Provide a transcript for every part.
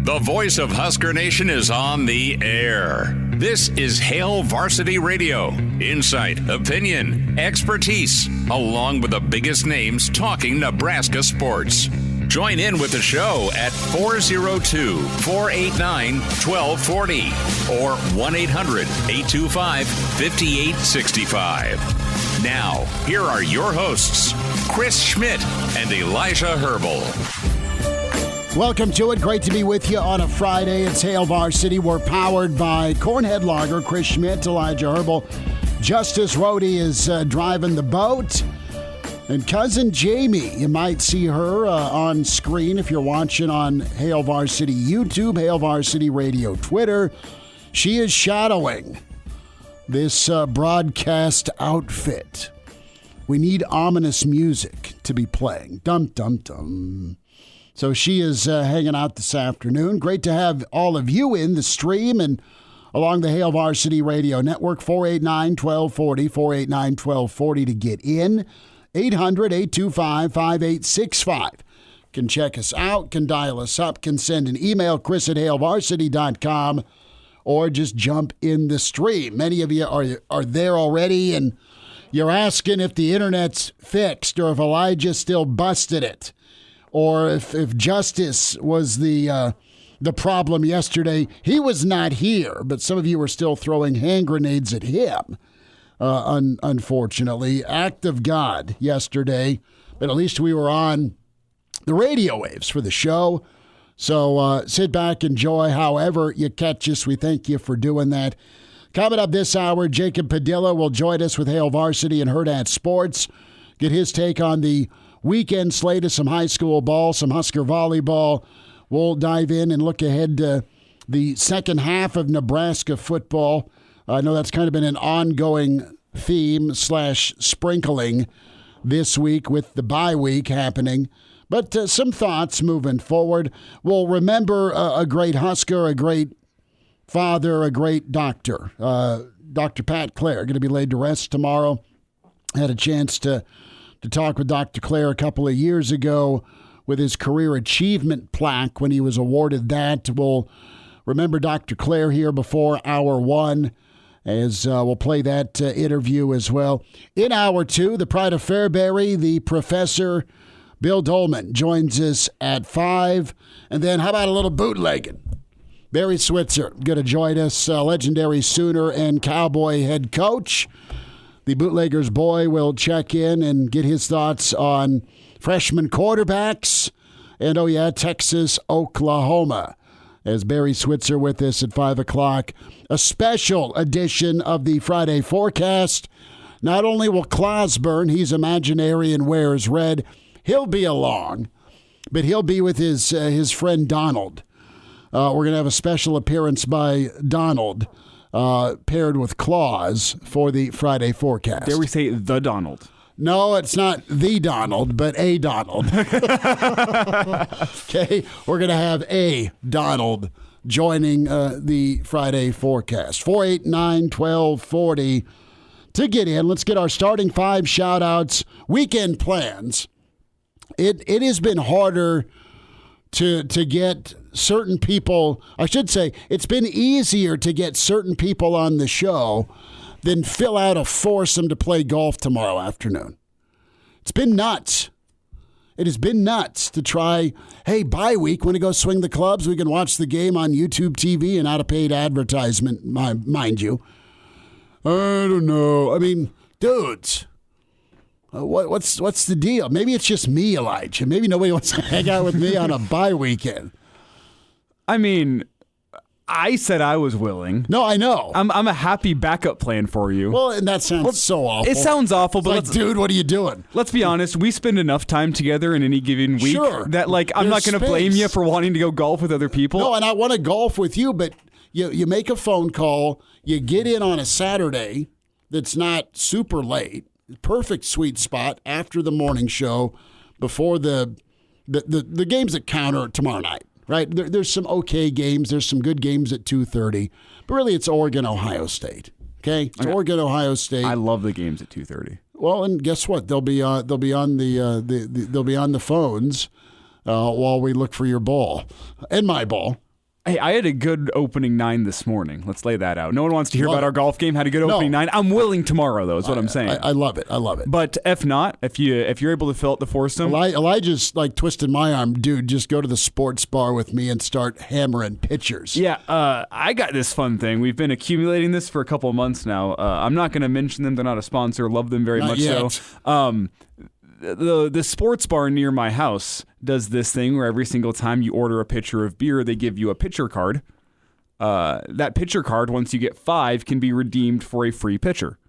The voice of Husker Nation is on the air. This is Hail Varsity Radio. Insight, opinion, expertise, along with the biggest names talking Nebraska sports. Join in with the show at 402-489-1240 or 1-800-825-5865. Now, here are your hosts, Chris Schmidt and Elijah Herbel. Welcome to it. Great to be with you on a Friday. It's Hail Varsity. We're powered by Cornhead Lager, Chris Schmidt, Elijah Herbel. Justice Rhody is driving the boat. And cousin Jamie, you might see her on screen if you're watching on Hail Varsity YouTube, Hail Varsity Radio Twitter. She is shadowing this broadcast outfit. We need ominous music to be playing. Dum, dum, dum. So she is hanging out this afternoon. Great to have all of you in the stream and along the Hail Varsity Radio Network, 489-1240, 489-1240 to get in. 800-825-5865. Can check us out, can dial us up, can send an email, chris@hailvarsity.com, or just jump in the stream. Many of you are there already, and you're asking if the internet's fixed or if Elijah still busted it. Or if Justice was the problem yesterday. He was not here, but some of you were still throwing hand grenades at him, unfortunately. Act of God yesterday, but at least we were on the radio waves for the show. So sit back, enjoy however you catch us. We thank you for doing that. Coming up this hour, Jacob Padilla will join us with Hail Varsity and Hurrdat Sports. Get his take on the weekend slate of some high school ball, some Husker volleyball. We'll dive in and look ahead to the second half of Nebraska football. I know that's kind of been an ongoing theme / sprinkling this week with the bye week happening. But some thoughts moving forward. We'll remember a great Husker, a great father, a great doctor. Dr. Pat Clare, going to be laid to rest tomorrow. Had a chance to talk with Dr. Clare a couple of years ago with his career achievement plaque when he was awarded that. We'll remember Dr. Clare here before hour one, as we'll play that interview as well. In hour two, the pride of Fairbury, the professor, Bill Doleman, joins us at 5. And then how about a little bootlegging? Barry Switzer going to join us, legendary Sooner and Cowboy head coach. The Bootlegger's boy will check in and get his thoughts on freshman quarterbacks. And, oh, yeah, Texas, Oklahoma. As Barry Switzer with us at 5 o'clock. A special edition of the Friday forecast. Not only will Clausborne, he's imaginary and wears red, he'll be along, but he'll be with his friend Donald. We're going to have a special appearance by Donald. Paired with Claus for the Friday forecast. Dare we say the Donald? No, it's not the Donald, but a Donald. Okay, we're going to have a Donald joining the Friday forecast. 489-1240 to get in. Let's get our starting 5 shout-outs. Weekend plans. It has been harder to get certain people, I should say, it's been easier to get certain people on the show than fill out a foursome to play golf tomorrow afternoon. It's been nuts. It has been nuts to try, hey, bye week, want to go swing the clubs? We can watch the game on YouTube TV and out of paid advertisement, mind you. I don't know. I mean, dudes. What's the deal? Maybe it's just me, Elijah. Maybe nobody wants to hang out with me on a bye weekend. I mean, I said I was willing. No, I know. I'm a happy backup plan for you. Well, and that sounds so awful. It sounds awful, but dude, what are you doing? Let's be honest. We spend enough time together in any given week that, I'm not going to blame you for wanting to go golf with other people. No, and I want to golf with you, but you make a phone call, you get in on a Saturday that's not super late. Perfect sweet spot after the morning show, before the games that count are tomorrow night, right? There's some okay games. There's some good games at 2:30, but really it's Oregon, Ohio State. Okay, it's Oregon, Ohio State. I love the games at 2:30. Well, and guess what? They'll be on the phones while we look for your ball and my ball. Hey, I had a good opening 9 this morning. Let's lay that out. No one wants to hear about our golf game. Had a good opening 9. I'm willing tomorrow, though, is what I'm saying. I love it. I love it. But if not, if you're able to fill out the foursome. Elijah's like twisting my arm. Dude, just go to the sports bar with me and start hammering pitchers. Yeah, I got this fun thing. We've been accumulating this for a couple of months now. I'm not going to mention them. They're not a sponsor. Love them very much yet. So. The sports bar near my house does this thing where every single time you order a pitcher of beer, they give you a pitcher card. That pitcher card, once you get 5, can be redeemed for a free pitcher.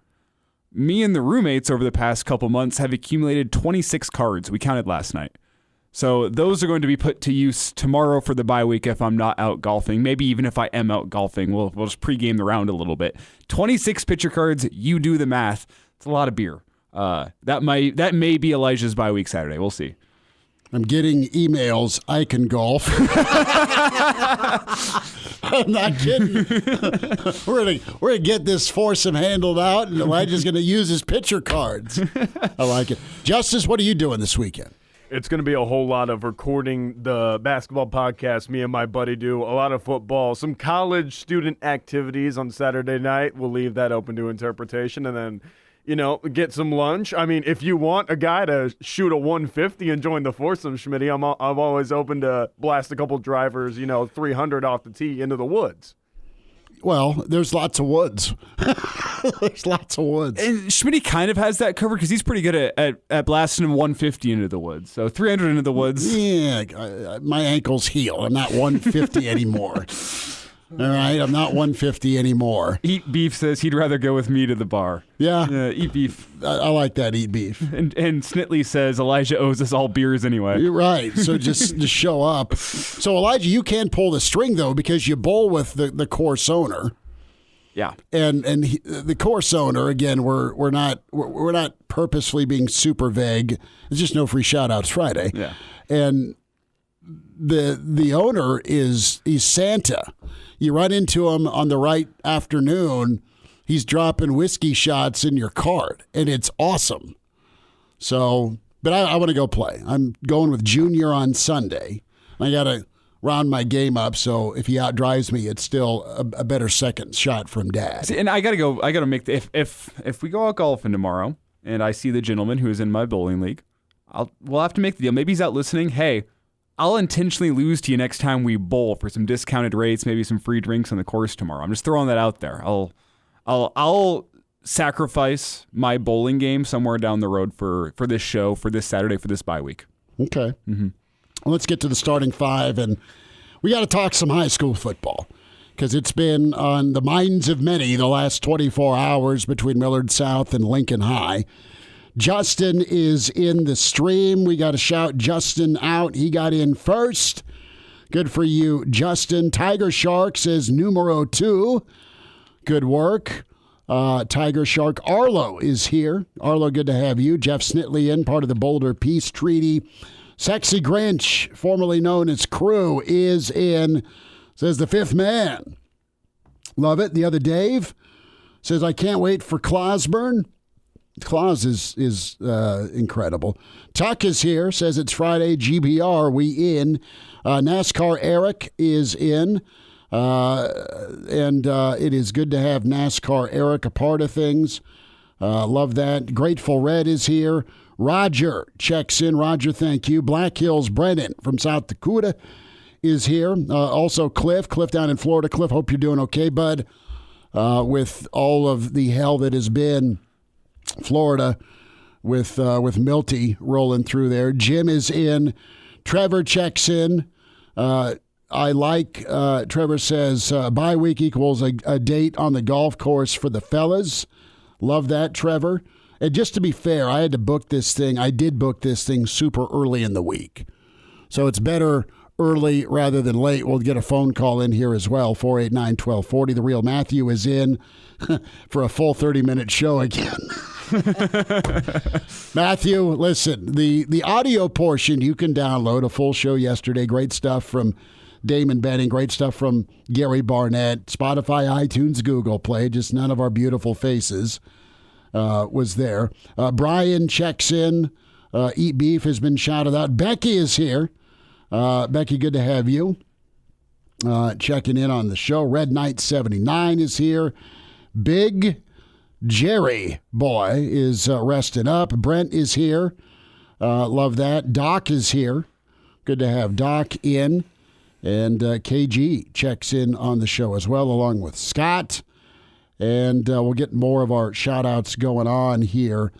Me and the roommates over the past couple months have accumulated 26 cards. We counted last night. So those are going to be put to use tomorrow for the bye week if I'm not out golfing. Maybe even if I am out golfing, we'll just pregame the round a little bit. 26 pitcher cards, you do the math. It's a lot of beer. That may be Elijah's bye week Saturday. We'll see. I'm getting emails. I can golf. I'm not kidding. We're gonna get this foursome handled out, and Elijah's gonna use his pitcher cards. I like it. Justice, what are you doing this weekend? It's going to be a whole lot of recording the basketball podcast me and my buddy do, a lot of football, some college student activities on Saturday night. We'll leave that open to interpretation, and then get some lunch. I mean, if you want a guy to shoot a 150 and join the foursome, Schmidt, I'm always open to blast a couple drivers, 300 off the tee into the woods. Well, there's lots of woods. There's lots of woods. And Schmidt kind of has that covered because he's pretty good at blasting him 150 into the woods. So 300 into the woods. Yeah, my ankle's healed. I'm not 150 anymore. All right, I'm not 150 anymore. Eat Beef says he'd rather go with me to the bar. Yeah. Eat Beef. I like that, Eat Beef. And Snitley says Elijah owes us all beers anyway. You're right, so just show up. So, Elijah, you can pull the string, though, because you bowl with the course owner. Yeah. And the course owner, again, we're not purposefully being super vague. It's just no free shout-outs Friday. Yeah. And the owner he's Santa. You run into him on the right afternoon, he's dropping whiskey shots in your cart, and it's awesome. So, but I want to go play. I'm going with Junior on Sunday. I got to round my game up, so if he outdrives me, it's still a better second shot from Dad. See, and I got to make if we go out golfing tomorrow, and I see the gentleman who is in my bowling league, we'll have to make the deal. Maybe he's out listening. Hey, I'll intentionally lose to you next time we bowl for some discounted rates, maybe some free drinks on the course tomorrow. I'm just throwing that out there. I'll sacrifice my bowling game somewhere down the road for this show, for this Saturday, for this bye week. Okay. Mm-hmm. Well, let's get to the starting 5, and we got to talk some high school football because it's been on the minds of many the last 24 hours between Millard South and Lincoln High. Justin is in the stream. We got to shout Justin out. He got in first. Good for you, Justin. Tiger Shark says numero 2. Good work. Tiger Shark. Arlo is here. Arlo, good to have you. Jeff Snitley in, part of the Boulder Peace Treaty. Sexy Grinch, formerly known as Crew, is in. Says the fifth man. Love it. The other Dave says, I can't wait for Clausborne. Claus is incredible. Tuck is here, says it's Friday. GBR, we in. NASCAR Eric is in. And it is good to have NASCAR Eric a part of things. Love that. Grateful Red is here. Roger checks in. Roger, thank you. Black Hills Brennan from South Dakota is here. Also Cliff down in Florida. Cliff, hope you're doing okay, bud. With all of the hell that has been Florida with Milty rolling through there. Jim is in. Trevor checks in. Trevor says bye week equals a date on the golf course for the fellas. Love that, Trevor. And just to be fair, I did book this thing super early in the week. So it's better early rather than late. We'll get a phone call in here as well, 489-1240. The real Matthew is in for a full 30-minute show again. Matthew, listen, the audio portion you can download, a full show yesterday. Great stuff from Damon Benning, great stuff from Gary Barnett, Spotify, iTunes, Google Play, just none of our beautiful faces was there. Brian checks in. Eat Beef has been shouted out. Becky is here. Becky, good to have you. checking in on the show. Red Knight 79 is here. Big Jerry boy is resting up. Brent is here. Love that. Doc is here. Good to have Doc in. And KG checks in on the show as well, along with Scott. And we'll get more of our shout-outs going on here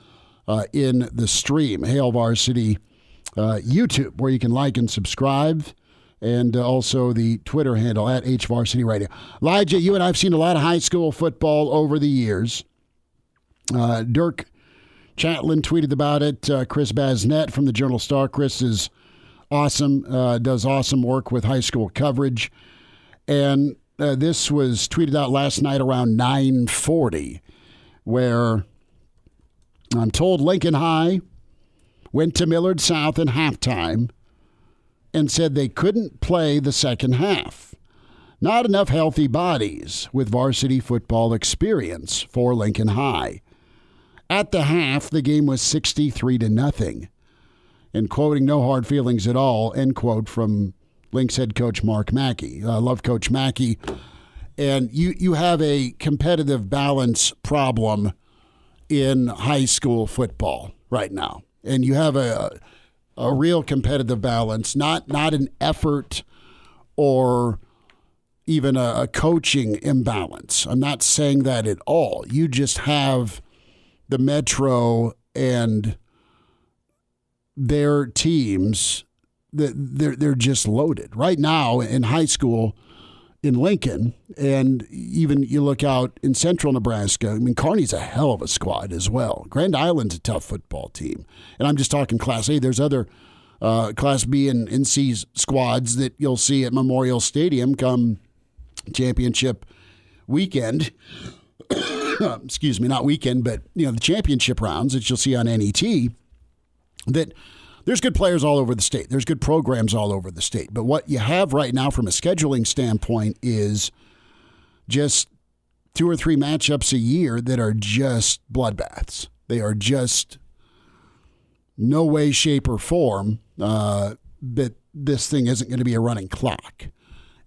in the stream. Hail Varsity YouTube, where you can like and subscribe. And also the Twitter handle at HVarsity Radio. Elijah, you and I have seen a lot of high school football over the years. Dirk Chatlin tweeted about it. Chris Basnett from the Journal-Star. Chris is awesome, does awesome work with high school coverage. And this was tweeted out last night around 9:40, where I'm told Lincoln High went to Millard South in halftime and said they couldn't play the second half. Not enough healthy bodies with varsity football experience for Lincoln High. At the half, the game was 63-0. And quoting no hard feelings at all, end quote, from Lynx head coach Mark Mackey. I love Coach Mackey. And you have a competitive balance problem in high school football right now. And you have a real competitive balance, not an effort or even a coaching imbalance. I'm not saying that at all. You just have the Metro and their teams, they're just loaded. Right now in high school in Lincoln, and even you look out in central Nebraska, I mean, Kearney's a hell of a squad as well. Grand Island's a tough football team. And I'm just talking Class A. There's other Class B and C squads that you'll see at Memorial Stadium come championship weekend. Excuse me, not weekend, but the championship rounds that you'll see on NET. That there's good players all over the state. There's good programs all over the state. But what you have right now from a scheduling standpoint is just 2 or 3 matchups a year that are just bloodbaths. They are just no way, shape, or form that this thing isn't going to be a running clock.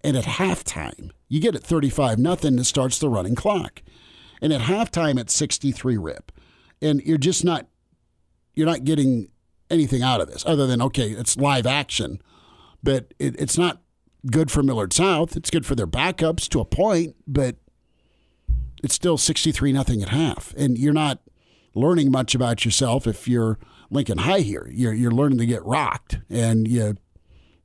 And at halftime, you get it 35-0, it starts the running clock. And at halftime, it's 63 rip. And you're not getting anything out of this other than, okay, it's live action, but it's not good for Millard South. It's good for their backups to a point, but it's still 63-0 at half. And you're not learning much about yourself if you're Lincoln High here. You're learning to get rocked, and you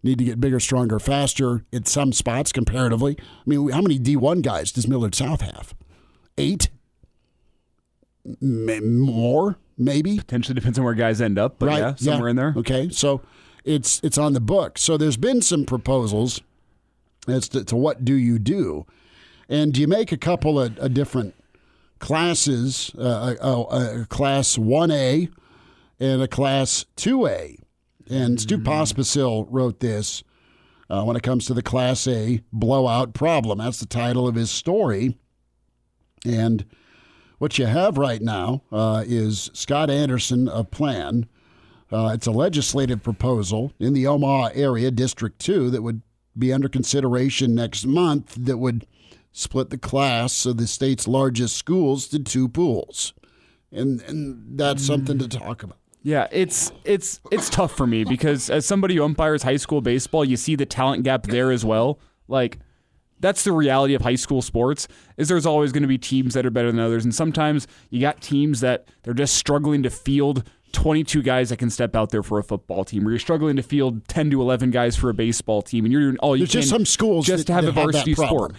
need to get bigger, stronger, faster in some spots comparatively. I mean, how many D1 guys does Millard South have? 8? More? Maybe. Potentially depends on where guys end up, but right. Yeah, somewhere in there. Okay, so it's on the book. So there's been some proposals as to what do you do, and do you make a couple of different classes, a class 1A and a class 2A. And Stu Pospisil wrote this when it comes to the Class A blowout problem. That's the title of his story. And what you have right now is Scott Anderson, a plan. It's a legislative proposal in the Omaha area, District 2, that would be under consideration next month that would split the class of the state's largest schools to 2 pools. And that's something to talk about. Yeah, it's tough for me because as somebody who umpires high school baseball, you see the talent gap there as well. Like, that's the reality of high school sports, is there's always going to be teams that are better than others. And sometimes you got teams that they're just struggling to field 22 guys that can step out there for a football team, or you're struggling to field 10 to 11 guys for a baseball team, and you're doing all you can just some schools just to have a varsity sport.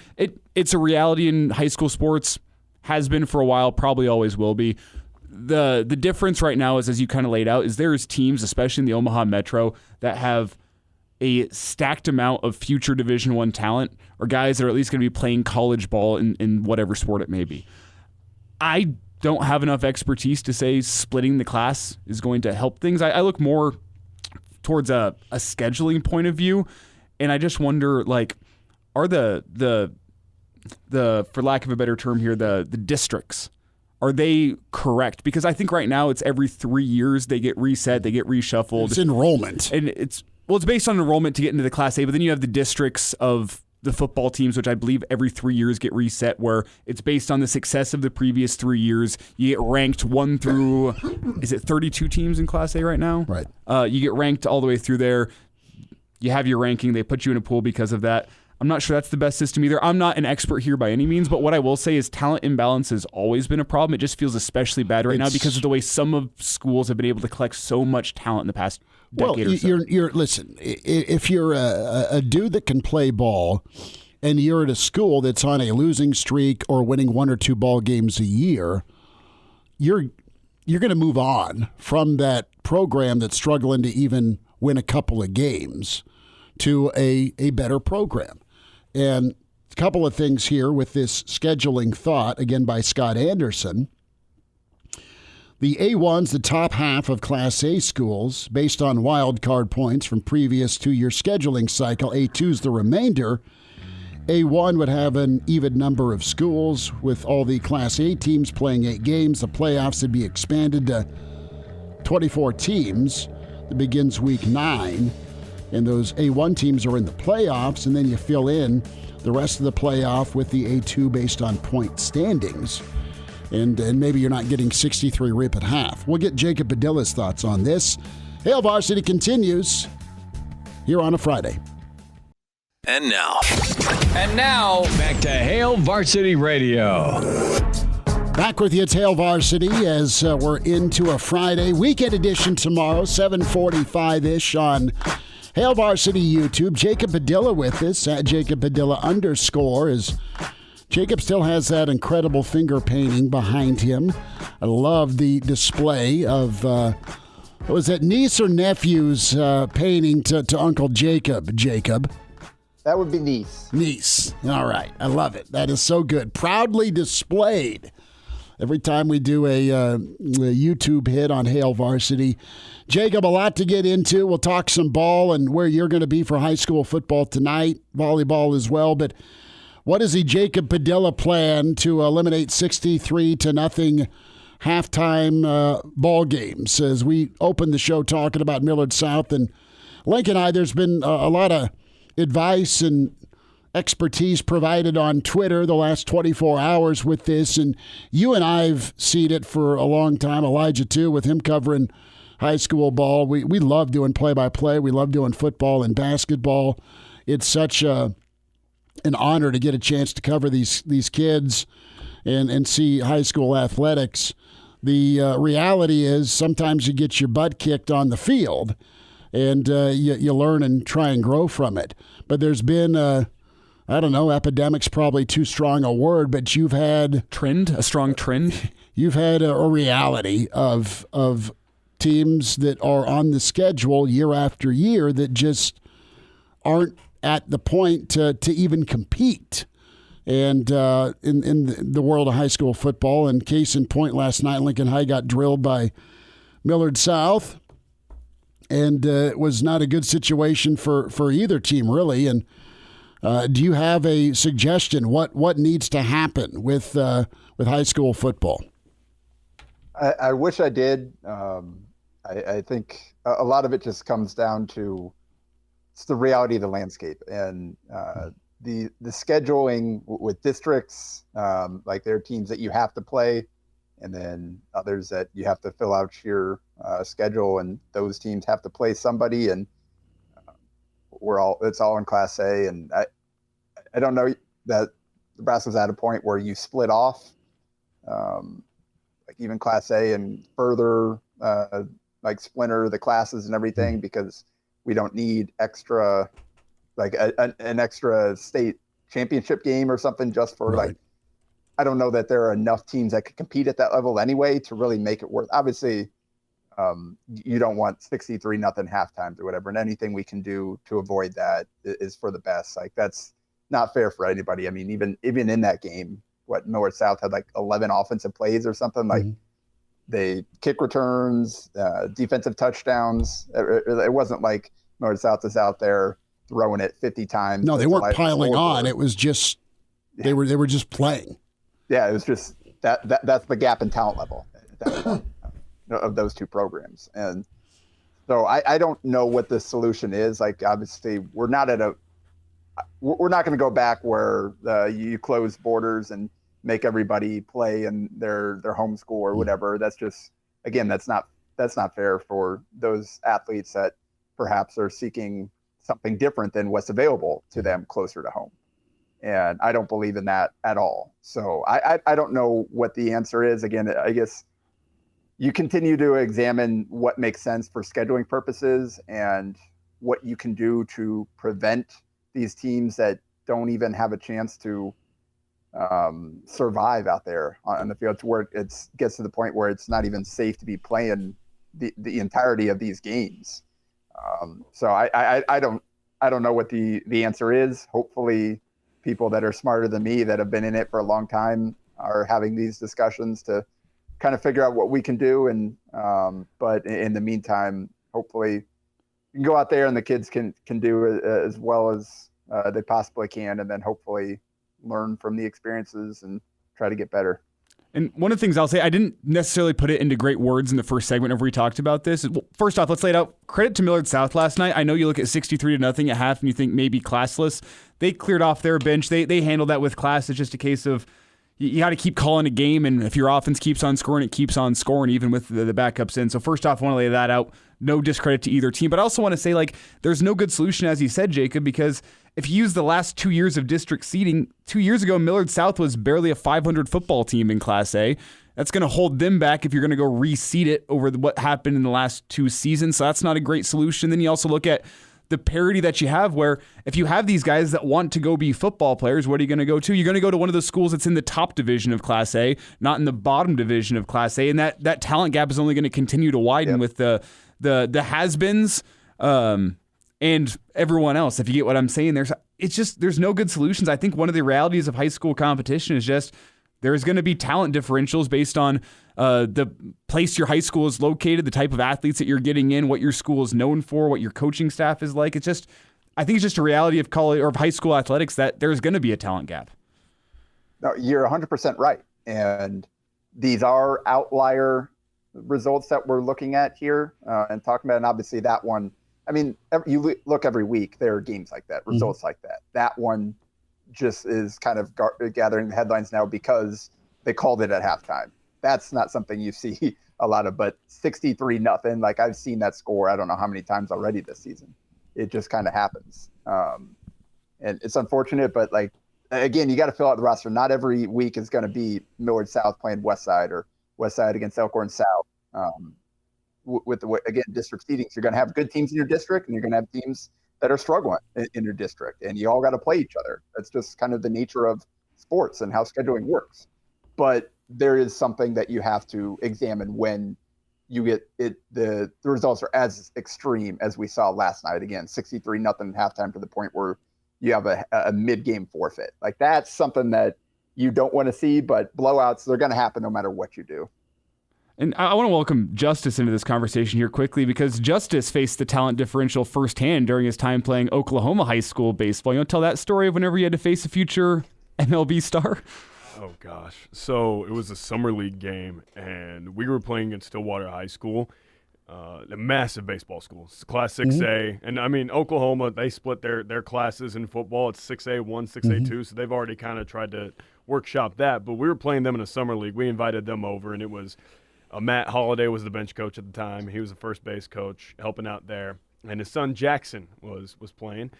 It's a reality in high school sports, has been for a while, probably always will be. The difference right now is, as you kind of laid out, is there's teams, especially in the Omaha Metro, that have a stacked amount of future Division I talent, or guys that are at least going to be playing college ball in whatever sport it may be. I don't have enough expertise to say splitting the class is going to help things. I look more towards a scheduling point of view, and I just wonder, like, are the for lack of a better term here, the districts, are they correct? Because I think right now it's every 3 years they get reset, they get reshuffled. It's enrollment. And it's based on enrollment to get into the Class A, but then you have the districts of the football teams, which I believe every 3 years get reset, where it's based on the success of the previous 3 years. You get ranked 1 through, is it 32 teams in Class A right now? Right. You get ranked all the way through there. You have your ranking. They put you in a pool because of that. I'm not sure that's the best system either. I'm not an expert here by any means, but what I will say is talent imbalance has always been a problem. It just feels especially bad right now because of the way some of schools have been able to collect so much talent in the past decade or so. Listen, if you're a dude that can play ball and you're at a school that's on a losing streak or winning 1 or 2 ball games a year, you're going to move on from that program that's struggling to even win a couple of games to a better program. And a couple of things here with this scheduling thought, again by Scott Anderson. The A1's the top half of Class A schools based on wild card points from previous 2-year scheduling cycle. A2's the remainder. A1 would have an even number of schools with all the Class A teams playing 8 games. The playoffs would be expanded to 24 teams. That begins week 9. And those A1 teams are in the playoffs, and then you fill in the rest of the playoff with the A2 based on point standings. And maybe you're not getting 63 rip at half. We'll get Jacob Padilla's thoughts on this. Hail Varsity continues here on a Friday. And now, back to Hail Varsity Radio. Back with you, it's Hail Varsity, as we're into a Friday weekend edition tomorrow, 7:45-ish on Hail Varsity YouTube. Jacob Padilla with us at Jacob Padilla _ as Jacob still has that incredible finger painting behind him. I love the display of, was that niece or nephew's painting to Uncle Jacob? Jacob. That would be niece. Niece. All right. I love it. That is so good. Proudly displayed. Every time we do a YouTube hit on Hail Varsity. Jacob, a lot to get into. We'll talk some ball and where you're going to be for high school football tonight, volleyball as well. But what is the Jacob Padilla plan to eliminate 63-0 halftime ball games? As we open the show talking about Millard South and Lincoln High, there's been a lot of advice and expertise provided on Twitter the last 24 hours with this, and you and I've seen it for a long time. Elijah too, with him covering high school ball. We love doing play-by-play. We love doing football and basketball. It's such an honor to get a chance to cover these kids and see high school athletics. The reality is sometimes you get your butt kicked on the field, and you learn and try and grow from it. But there's been I don't know, epidemic's probably too strong a word, but you've had a strong trend. You've had a reality of teams that are on the schedule year after year that just aren't at the point to even compete. And in the world of high school football, and case in point, last night Lincoln High got drilled by Millard South, and it was not a good situation for either team really. And do you have a suggestion what needs to happen with high school football? I wish I did. I think a lot of it just comes down to it's the reality of the landscape and the scheduling with districts. Like there are teams that you have to play, and then others that you have to fill out your schedule, and those teams have to play somebody, and it's all in Class A, and I don't know that Nebraska's at a point where you split off, like even Class A and further, like splinter the classes and everything, because we don't need extra, like an extra state championship game or something just for right. Like, I don't know that there are enough teams that could compete at that level anyway to really make it worth. Obviously, you don't want 63-0 halftimes or whatever, and anything we can do to avoid that is for the best. Like that's not fair for anybody. I mean, even in that game, North South had like 11 offensive plays or something. Like they kick returns, defensive touchdowns. It wasn't like North South is out there throwing it 50 times. No, they weren't piling on. It was just they were just playing. Yeah, it was just that's the gap in talent level at that point, of those two programs. And so I don't know what the solution is. Like obviously we're not at a we're not going to go back where you close borders and make everybody play in their home school or whatever. That's just, again, that's not fair for those athletes that perhaps are seeking something different than what's available to them closer to home. And I don't believe in that at all. So I don't know what the answer is. Again, I guess you continue to examine what makes sense for scheduling purposes and what you can do to prevent these teams that don't even have a chance to survive out there on the field, to where it gets to the point where it's not even safe to be playing the entirety of these games. So I don't know what the answer is. Hopefully people that are smarter than me, that have been in it for a long time, are having these discussions to kind of figure out what we can do. And but in the meantime, hopefully you can go out there and the kids can do as well as they possibly can, and then hopefully learn from the experiences and try to get better. And one of the things I'll say, I didn't necessarily put it into great words in the first segment whenever we talked about this. Well, first off, let's lay it out. Credit to Millard South last night. I know you look at 63-0 at half and you think maybe classless. They cleared off their bench. They handled that with class. It's just a case of you got to keep calling a game, and if your offense keeps on scoring, it keeps on scoring, even with the backups in. So first off, I want to lay that out. No discredit to either team. But I also want to say, there's no good solution, as you said, Jacob, because if you use the last 2 years of district seeding, 2 years ago, Millard South was barely a 500 football team in Class A. That's going to hold them back if you're going to go reseed it over what happened in the last 2 seasons. So that's not a great solution. Then you also look at the parity that you have, where if you have these guys that want to go be football players, what are you going to go to? You're going to go to one of the schools that's in the top division of Class A, not in the bottom division of Class A. And that talent gap is only going to continue to widen with the has-beens and everyone else. If you get what I'm saying, there's no good solutions. I think one of the realities of high school competition is just there's going to be talent differentials based on the place your high school is located, the type of athletes that you're getting in, what your school is known for, what your coaching staff is like. I think it's just a reality of college or of high school athletics that there's going to be a talent gap. No, you're 100% right. And these are outlier results that we're looking at here and talking about. And obviously that one, I mean, you look every week, there are games like that, results like that. That one just is kind of gathering the headlines now because they called it at halftime. That's not something you see a lot of, but 63-0, like I've seen that score, I don't know how many times already this season. It just kind of happens. And it's unfortunate, but again, you got to fill out the roster. Not every week is going to be Millard South playing West Side or West Side against Elkhorn South. With the way, again, district seedings, you're going to have good teams in your district and you're going to have teams that are struggling in your district, and you all got to play each other. That's just kind of the nature of sports and how scheduling works. But there is something that you have to examine when you get it. The results are as extreme as we saw last night. Again, 63-0 at halftime, to the point where you have a mid-game forfeit. Like, that's something that you don't want to see, but blowouts, they're going to happen no matter what you do. And I want to welcome Justice into this conversation here quickly, because Justice faced the talent differential firsthand during his time playing Oklahoma high school baseball. You want to tell that story of whenever you had to face a future MLB star? Oh, gosh. So it was a summer league game, and we were playing against Stillwater High School, a massive baseball school. It's Class 6A. And, I mean, Oklahoma, they split their classes in football. It's 6A1, 6A2, so they've already kind of tried to workshop that. But we were playing them in a summer league. We invited them over, and it was Matt Holliday was the bench coach at the time. He was the first base coach helping out there. And his son Jackson was playing.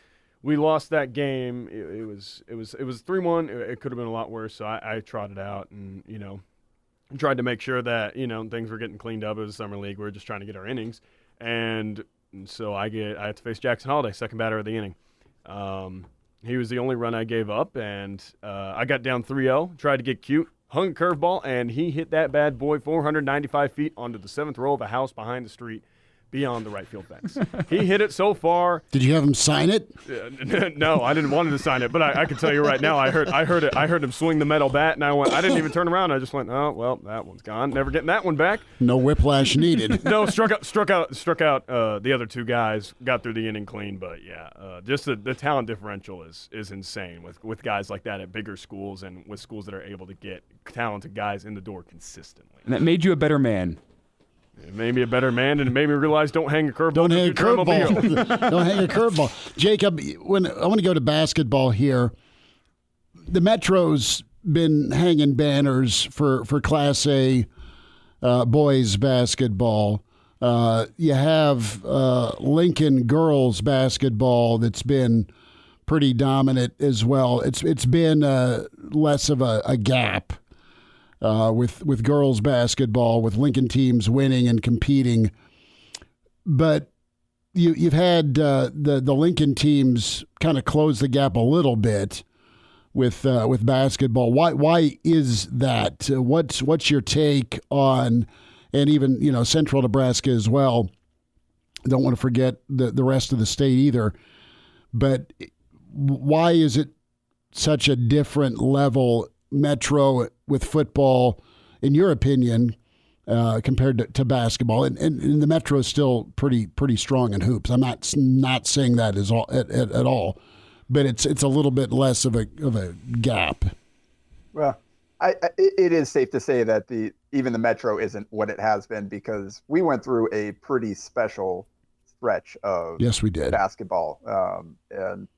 We lost that game. It was 3-1. It could have been a lot worse. So I trotted out and, tried to make sure that, things were getting cleaned up. It was a summer league. We were just trying to get our innings. And so I had to face Jackson Holliday, second batter of the inning. He was the only run I gave up, and I got down 3-0, tried to get cute, hung a curveball, and he hit that bad boy 495 feet onto the seventh row of a house behind the street beyond the right field fence. He hit it so far. Did you have him sign it? No, I didn't want him to sign it, but I can tell you right now, I heard him swing the metal bat, and I didn't even turn around. I just went, oh, well, that one's gone. Never getting that one back. No whiplash needed. No, struck out the other two guys, got through the inning clean, but yeah, just the talent differential is insane with guys like that at bigger schools and with schools that are able to get talented guys in the door consistently. And that made you a better man. It made me a better man, and it made me realize don't hang a curveball. Don't hang a curveball. Don't hang a curveball. Jacob, I want to go to basketball here. The Metro's been hanging banners for Class A boys basketball. You have Lincoln girls basketball that's been pretty dominant as well. It's been less of a gap with girls basketball, with Lincoln teams winning and competing. But you've had the Lincoln teams kind of close the gap a little bit with basketball. Why is that? What's your take on, and even Central Nebraska as well? Don't want to forget the rest of the state either. But why is it such a different level, Metro with football, in your opinion, compared to basketball? And the Metro is still pretty strong in hoops. I'm not saying that at all. But it's a little bit less of a gap. Well, it is safe to say that even the Metro isn't what it has been, because we went through a pretty special stretch of yes, we did basketball. And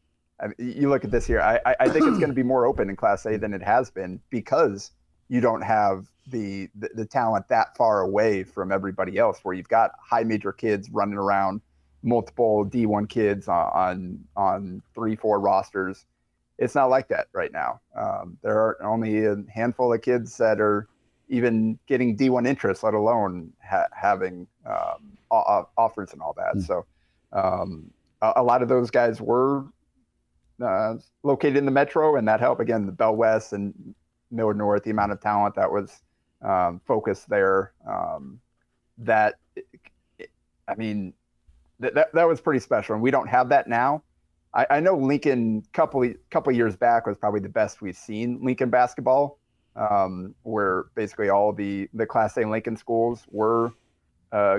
I mean, you look at this here. I think it's going to be more open in Class A than it has been, because you don't have the talent that far away from everybody else, where you've got high major kids running around, multiple D1 kids on 3-4 rosters. It's not like that right now. There are only a handful of kids that are even getting D1 interest, let alone having offers and all that. So a lot of those guys were located in the Metro, and that helped. Again, the Bell West and Millard North, the amount of talent that was focused there. That was pretty special, and we don't have that now. I know Lincoln couple years back was probably the best we've seen Lincoln basketball, where basically all the Class A Lincoln schools were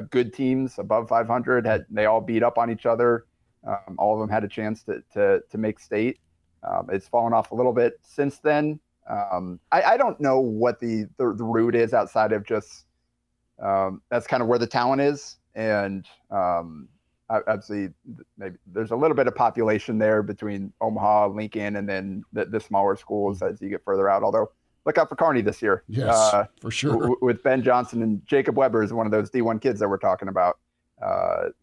good teams above 500. They all beat up on each other. All of them had a chance to make state. It's fallen off a little bit since then. I don't know what the root is outside of just that's kind of where the talent is, and obviously maybe there's a little bit of population there between Omaha, Lincoln, and then the smaller schools as you get further out. Although look out for Kearney this year. Yes, for sure. With Ben Johnson and Jacob Weber is one of those D1 kids that we're talking about.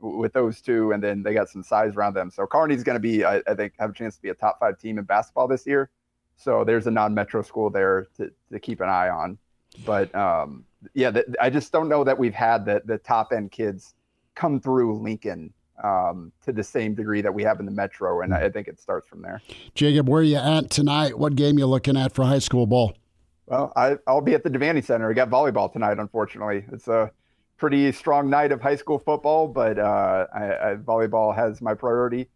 With those two, and then they got some size around them. So Kearney's going to be, I think, have a chance to be a top 5 team in basketball this year. So there's a non-Metro school there to keep an eye on. But I just don't know that we've had the top end kids come through Lincoln to the same degree that we have in the Metro, and I think it starts from there. Jacob, where are you at tonight? What game you looking at for high school ball? Well, I'll be at the Devaney Center. We got volleyball tonight, unfortunately. It's a pretty strong night of high school football, but volleyball has my priority.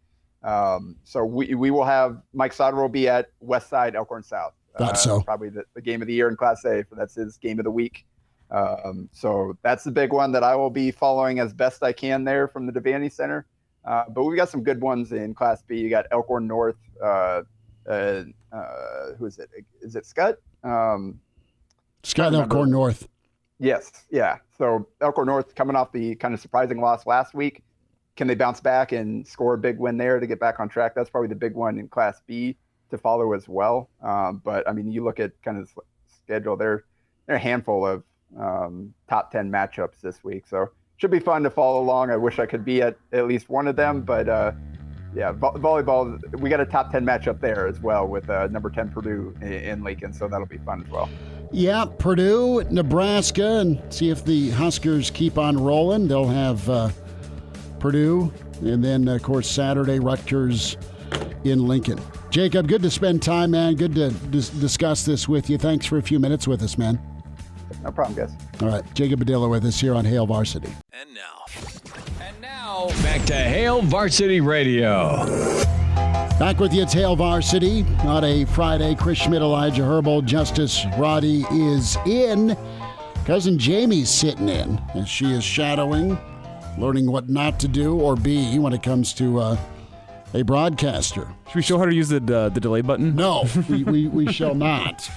So we will have Mike Sauter will be at West Side Elkhorn South. Thought so. Probably the game of the year in Class A. That's his game of the week. So that's the big one that I will be following as best I can there from the Devaney Center. But we've got some good ones in Class B. You got Elkhorn North. Who is it? Is it Scott? Scott Elkhorn North. Yes. Yeah. So Elkhorn North coming off the kind of surprising loss last week. Can they bounce back and score a big win there to get back on track? That's probably the big one in Class B to follow as well. But I mean, you look at kind of the schedule, there are a handful of top 10 matchups this week. So should be fun to follow along. I wish I could be at least one of them, but volleyball, we got a top 10 matchup there as well with number 10 Purdue in Lincoln. So that'll be fun as well. Yeah, Purdue, Nebraska, and see if the Huskers keep on rolling. They'll have Purdue, and then, of course, Saturday, Rutgers in Lincoln. Jacob, good to spend time, man. Good to discuss this with you. Thanks for a few minutes with us, man. No problem, guys. All right, Jacob Padilla with us here on Hail Varsity. And now, back to Hail Varsity Radio. Back with you, it's Hail Varsity on a Friday. Chris Schmidt, Elijah Herbel, Justice Rhody is in. Cousin Jamie's sitting in as she is shadowing, learning what not to do or be when it comes to a broadcaster. Should we show how to use the delay button? No, we shall not.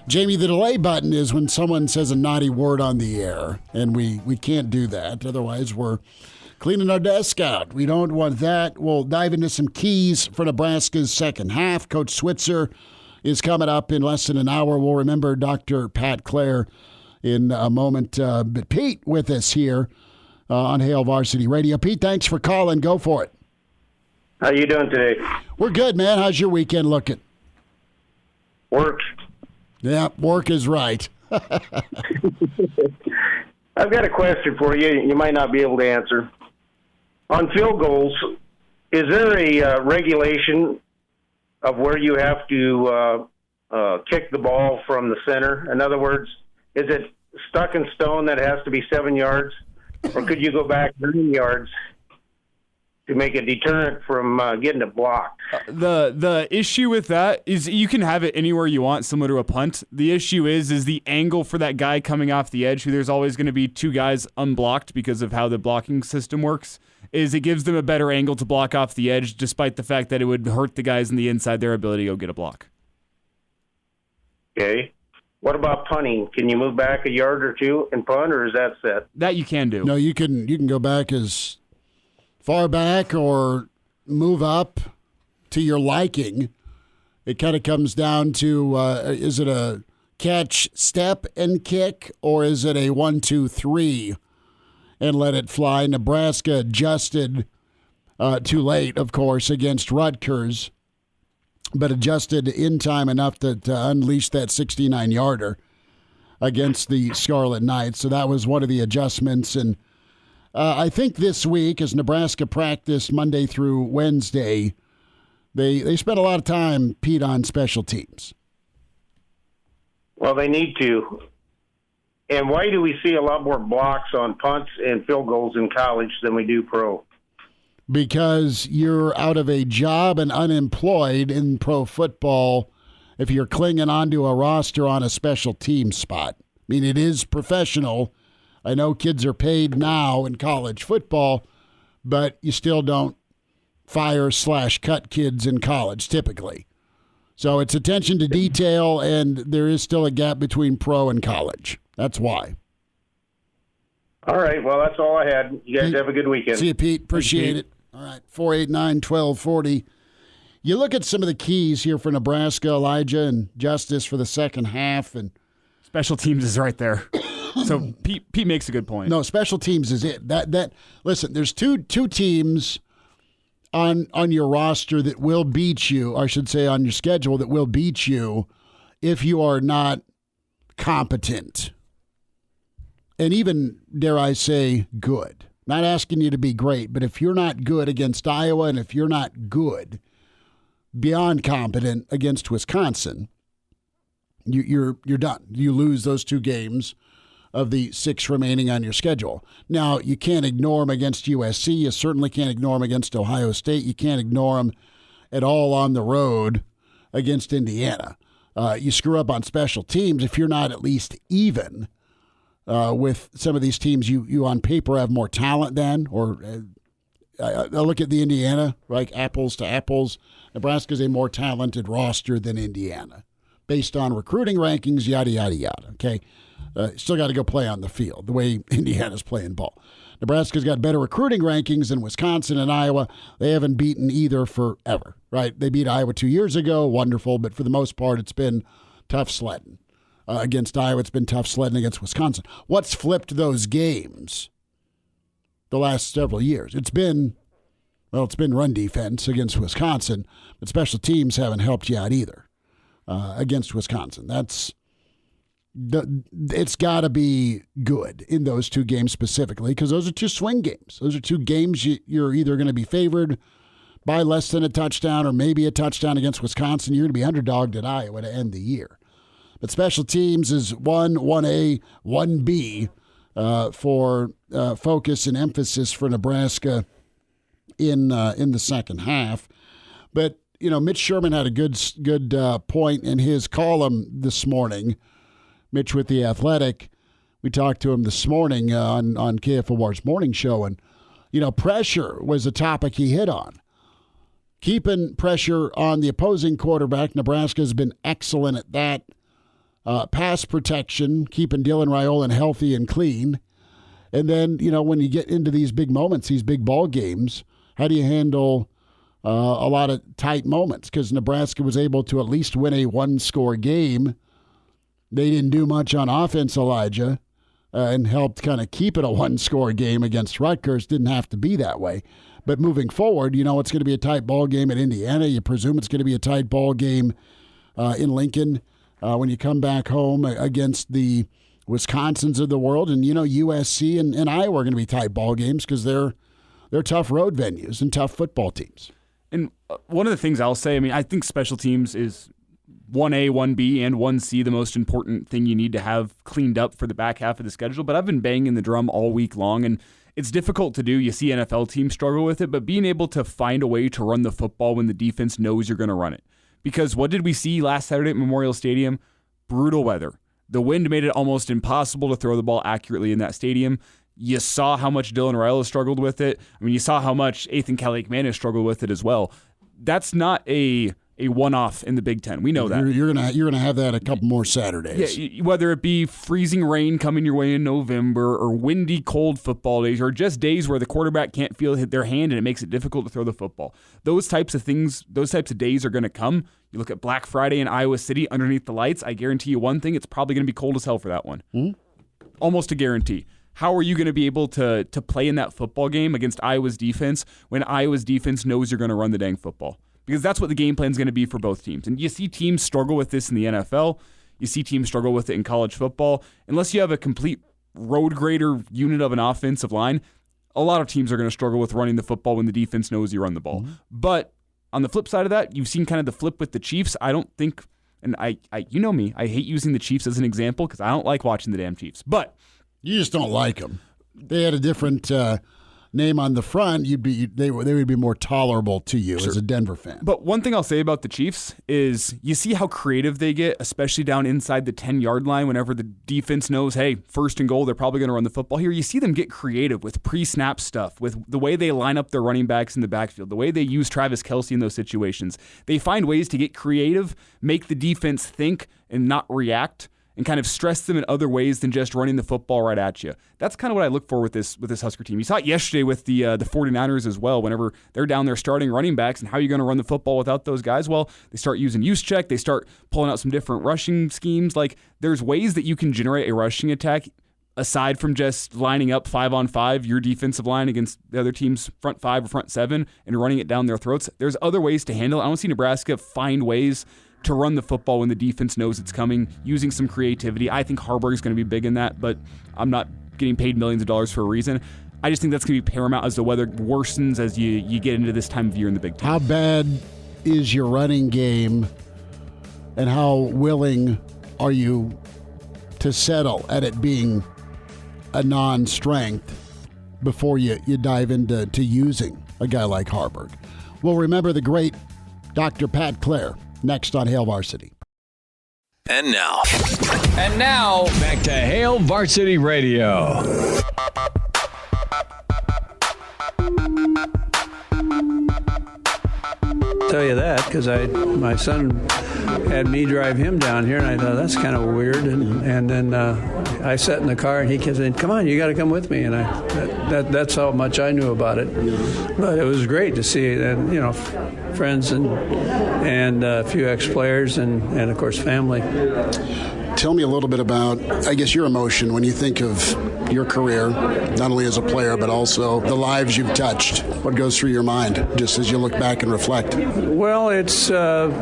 Jamie, the delay button is when someone says a naughty word on the air, and we can't do that. Otherwise, we're cleaning our desk out. We don't want that. We'll dive into some keys for Nebraska's second half. Coach Switzer is coming up in less than an hour. We'll remember Dr. Pat Clare in a moment. But Pete with us here on Hail Varsity Radio. Pete, thanks for calling. Go for it. How you doing today? We're good, man. How's your weekend looking? Work. Yeah, work is right. I've got a question for you. You might not be able to answer. On field goals, is there a regulation of where you have to kick the ball from the center? In other words, is it stuck in stone that it has to be 7 yards? Or could you go back 9 yards to make a deterrent from getting it blocked? The issue with that is you can have it anywhere you want, similar to a punt. The issue is the angle for that guy coming off the edge, who there's always going to be two guys unblocked because of how the blocking system works, is it gives them a better angle to block off the edge, despite the fact that it would hurt the guys on the inside, their ability to go get a block. Okay. What about punting? Can you move back a yard or two and punt, or is that set? That you can do. No, you can go back as far back or move up to your liking. It kind of comes down to is it a catch, step, and kick, or is it a 1, 2, 3 and let it fly? Nebraska adjusted too late, of course, against Rutgers, but adjusted in time enough to unleash that 69-yarder against the Scarlet Knights. So that was one of the adjustments. And I think this week, as Nebraska practiced Monday through Wednesday, they spent a lot of time, Pete, on special teams. Well, they need to. And why do we see a lot more blocks on punts and field goals in college than we do pro? Because you're out of a job and unemployed in pro football if you're clinging onto a roster on a special team spot. I mean, it is professional. I know kids are paid now in college football, but you still don't fire/cut kids in college typically. So it's attention to detail, and there is still a gap between pro and college. That's why. All right. Well, that's all I had. You guys have a good weekend. See you, Pete. Appreciate it. All right. 489-1240. You look at some of the keys here for Nebraska, Elijah and Justice for the second half, and special teams is right there. So Pete makes a good point. No, special teams is it. That listen, there's two teams on your roster that will beat you, or I should say on your schedule that will beat you if you are not competent. And even, dare I say, good. Not asking you to be great, but if you're not good against Iowa and if you're not good beyond competent against Wisconsin, you're done. You lose those two games of the 6 remaining on your schedule. Now, you can't ignore them against USC. You certainly can't ignore them against Ohio State. You can't ignore them at all on the road against Indiana. You screw up on special teams if you're not at least even with some of these teams you on paper have more talent than, or I look at the Indiana, like apples to apples. Nebraska's a more talented roster than Indiana based on recruiting rankings, yada, yada, yada, okay? Still got to go play on the field the way Indiana's playing ball. Nebraska's got better recruiting rankings than Wisconsin and Iowa. They haven't beaten either forever, right? They beat Iowa 2 years ago, wonderful, but for the most part, it's been tough sledding. Against Iowa, it's been tough sledding against Wisconsin. What's flipped those games the last several years? It's been run defense against Wisconsin, but special teams haven't helped you out either against Wisconsin. It's got to be good in those two games specifically because those are two swing games. Those are two games you're either going to be favored by less than a touchdown or maybe a touchdown against Wisconsin. You're going to be underdogged at Iowa to end the year. But special teams is 1A, 1B for focus and emphasis for Nebraska in the second half. But, you know, Mitch Sherman had a good point in his column this morning. Mitch with The Athletic. We talked to him this morning on KFOR's morning show, and, you know, pressure was a topic he hit on. Keeping pressure on the opposing quarterback. Nebraska's been excellent at that. pass protection, keeping Dylan Raiola healthy and clean. And then, when you get into these big moments, these big ball games, how do you handle a lot of tight moments? Because Nebraska was able to at least win a one-score game. They didn't do much on offense, Elijah, and helped kind of keep it a one-score game against Rutgers. Didn't have to be that way. But moving forward, it's going to be a tight ball game at Indiana. You presume it's going to be a tight ball game in Lincoln when you come back home against the Wisconsins of the world. And, USC and Iowa are going to be tight ball games because they're tough road venues and tough football teams. And one of the things I'll say, I think special teams is 1A, 1B, and 1C, the most important thing you need to have cleaned up for the back half of the schedule. But I've been banging the drum all week long, and it's difficult to do. You see NFL teams struggle with it, but being able to find a way to run the football when the defense knows you're going to run it. Because what did we see last Saturday at Memorial Stadium? Brutal weather. The wind made it almost impossible to throw the ball accurately in that stadium. You saw how much Dylan Raiola struggled with it. You saw how much Ethan Kalik-Manis struggled with it as well. That's not a one-off in the Big Ten. We know that. You're gonna have that a couple more Saturdays. Yeah, whether it be freezing rain coming your way in November or windy, cold football days or just days where the quarterback can't feel their hand and it makes it difficult to throw the football. Those types of things, those types of days are going to come. You look at Black Friday in Iowa City underneath the lights, I guarantee you one thing, it's probably going to be cold as hell for that one. Mm-hmm. Almost a guarantee. How are you going to be able to play in that football game against Iowa's defense when Iowa's defense knows you're going to run the dang football? Because that's what the game plan is going to be for both teams. And you see teams struggle with this in the NFL. You see teams struggle with it in college football. Unless you have a complete road grader unit of an offensive line, a lot of teams are going to struggle with running the football when the defense knows you run the ball. Mm-hmm. But on the flip side of that, you've seen kind of the flip with the Chiefs. I don't think, and I you know me, I hate using the Chiefs as an example because I don't like watching the damn Chiefs. But you just don't like them. They had a different name on the front, they would be more tolerable to you as a Denver fan. But one thing I'll say about the Chiefs is you see how creative they get, especially down inside the 10-yard line whenever the defense knows, hey, first and goal, they're probably going to run the football here. You see them get creative with pre-snap stuff, with the way they line up their running backs in the backfield, the way they use Travis Kelce in those situations. They find ways to get creative, make the defense think and not react, and kind of stress them in other ways than just running the football right at you. That's kind of what I look for with this Husker team. You saw it yesterday with the 49ers as well. Whenever they're down there starting running backs, and how are you going to run the football without those guys? Well, they start using use check. They start pulling out some different rushing schemes. Like, there's ways that you can generate a rushing attack aside from just lining up 5-on-5, your defensive line against the other team's front 5 or front 7 and running it down their throats. There's other ways to handle it. I don't see Nebraska find ways to run the football when the defense knows it's coming, using some creativity. I think Harburg is going to be big in that, but I'm not getting paid millions of dollars for a reason. I just think that's going to be paramount as the weather worsens as you get into this time of year in the Big Ten. How bad is your running game, and how willing are you to settle at it being a non-strength before you dive into using a guy like Harburg? Well, remember the great Dr. Pat Clare. Next on Hail Varsity. And now, back to Hail Varsity Radio. Tell you that because my son had me drive him down here, and I thought that's kind of weird. And then I sat in the car, and he kept saying, "Come on, you got to come with me." And that's how much I knew about it. But it was great to see, and friends and a few ex-players, and of course family. Tell me a little bit about, I guess, your emotion when you think of your career, not only as a player, but also the lives you've touched. What goes through your mind just as you look back and reflect? Well, it's the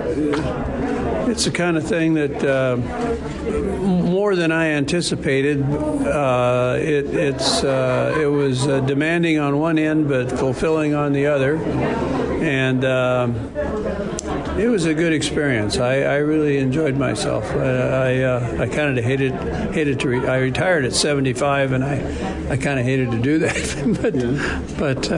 kind of thing that more than I anticipated. It was demanding on one end, but fulfilling on the other. And it was a good experience. I really enjoyed myself. I kind of hated to. I retired at 75, and I kind of hated to do that. but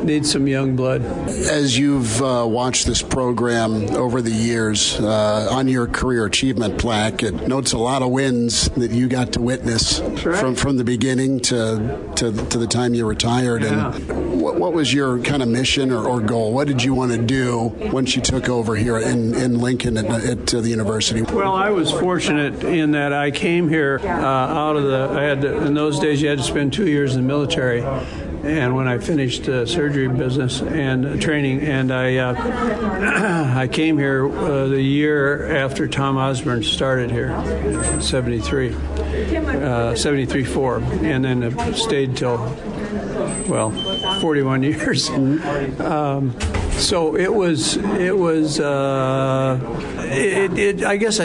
needs some young blood. As you've watched this program over the years, on your career achievement plaque, it notes a lot of wins that you got to witness from the beginning to the time you retired. Yeah. And what was your kind of mission or goal? What did you want to do once you took over here in Lincoln at the university? Well, I was fortunate in that I came here in those days you had to spend 2 years in the military. And when I finished surgery business and training, and I came here the year after Tom Osborne started here, 73-4, and then stayed till, 41 years. So I guess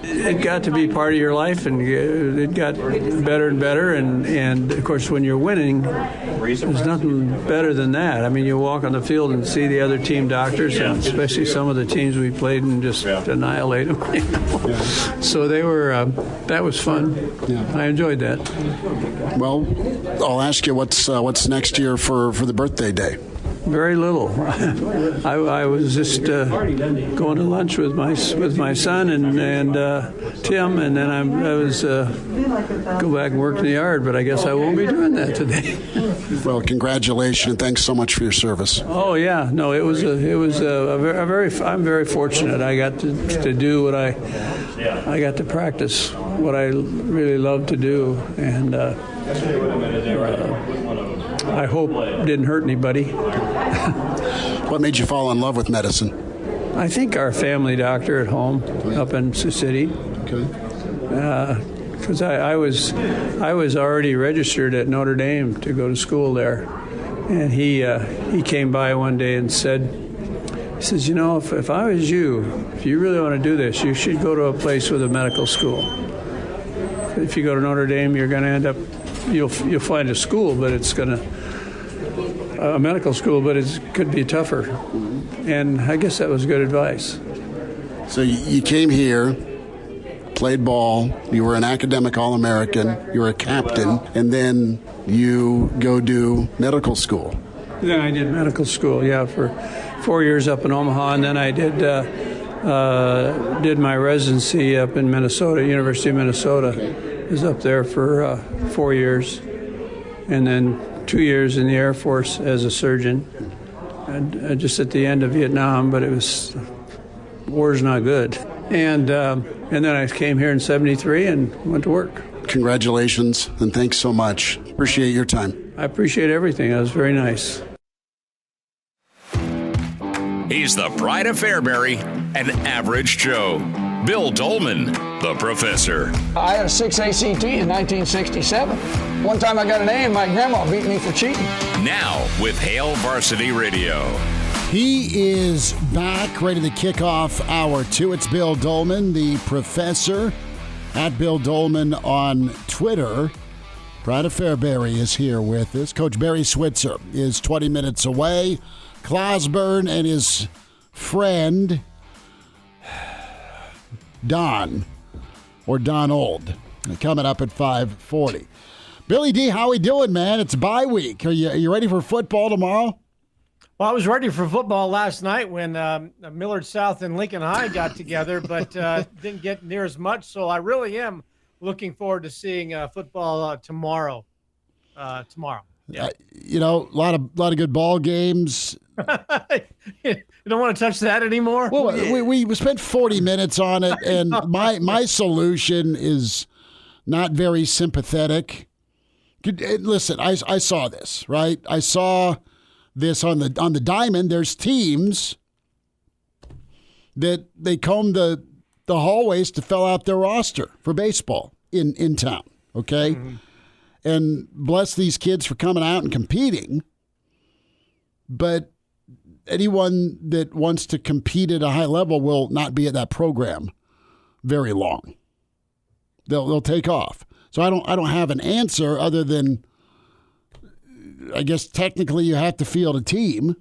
it got to be part of your life, and it got better and better. And of course, when you're winning, there's nothing better than that. I mean, you walk on the field and see the other team doctors, and especially some of the teams we played, and just annihilate them. So they were. That was fun. Yeah. I enjoyed that. Well, I'll ask you what's next year for the birthday day. Very little. I was just going to lunch with my son and Tim, and then I was go back and work in the yard. But I guess I won't be doing that today. Well, congratulations and thanks so much for your service. Oh yeah, no, it was a very. I'm very fortunate. I got to do what I got to practice what I really love to do, and I hope it didn't hurt anybody. What made you fall in love with medicine? I think our family doctor at home up in Sioux City. Okay. Because I was already registered at Notre Dame to go to school there, and he came by one day and said, he says, you know, if I was you, if you really want to do this, you should go to a place with a medical school. If you go to Notre Dame, you're going to end up, you'll find a school, but it's going to, a medical school, but it could be tougher. And I guess that was good advice. So you came here, played ball, you were an academic All-American, you were a captain, and then you go do medical school. Then I did medical school, for 4 years up in Omaha, and then I did my residency up in Minnesota, University of Minnesota. I was up there for 4 years, and then 2 years in the Air Force as a surgeon, and just at the end of Vietnam, but war's not good. And then I came here in 73 and went to work. Congratulations, and thanks so much. Appreciate your time. I appreciate everything. That was very nice. He's the pride of Fairbury, an average Joe. Bill Doleman, the professor. I had a 6 ACT in 1967. One time I got an A and my grandma beat me for cheating. Now with Hail Varsity Radio. He is back, ready to kick off hour 2. It's Bill Doleman, the professor, at Bill Doleman on Twitter. Pride of Fairbury is here with us. Coach Barry Switzer is 20 minutes away. Clausborne and his friend Donald, coming up at 5:40. Billy D, how we doing, man? It's bye week. Are you ready for football tomorrow? Well, I was ready for football last night when Millard South and Lincoln High got together, but didn't get near as much. So I really am looking forward to seeing football tomorrow. Yeah. A lot of good ball games. You don't want to touch that anymore? Well, we spent 40 minutes on it, and my solution is not very sympathetic. Listen, I saw this, right? I saw this on the diamond. There's teams that they comb the hallways to fill out their roster for baseball in town, okay? Mm-hmm. And bless these kids for coming out and competing, but anyone that wants to compete at a high level will not be at that program very long. They'll take off. So I don't have an answer other than, I guess technically you have to field a team.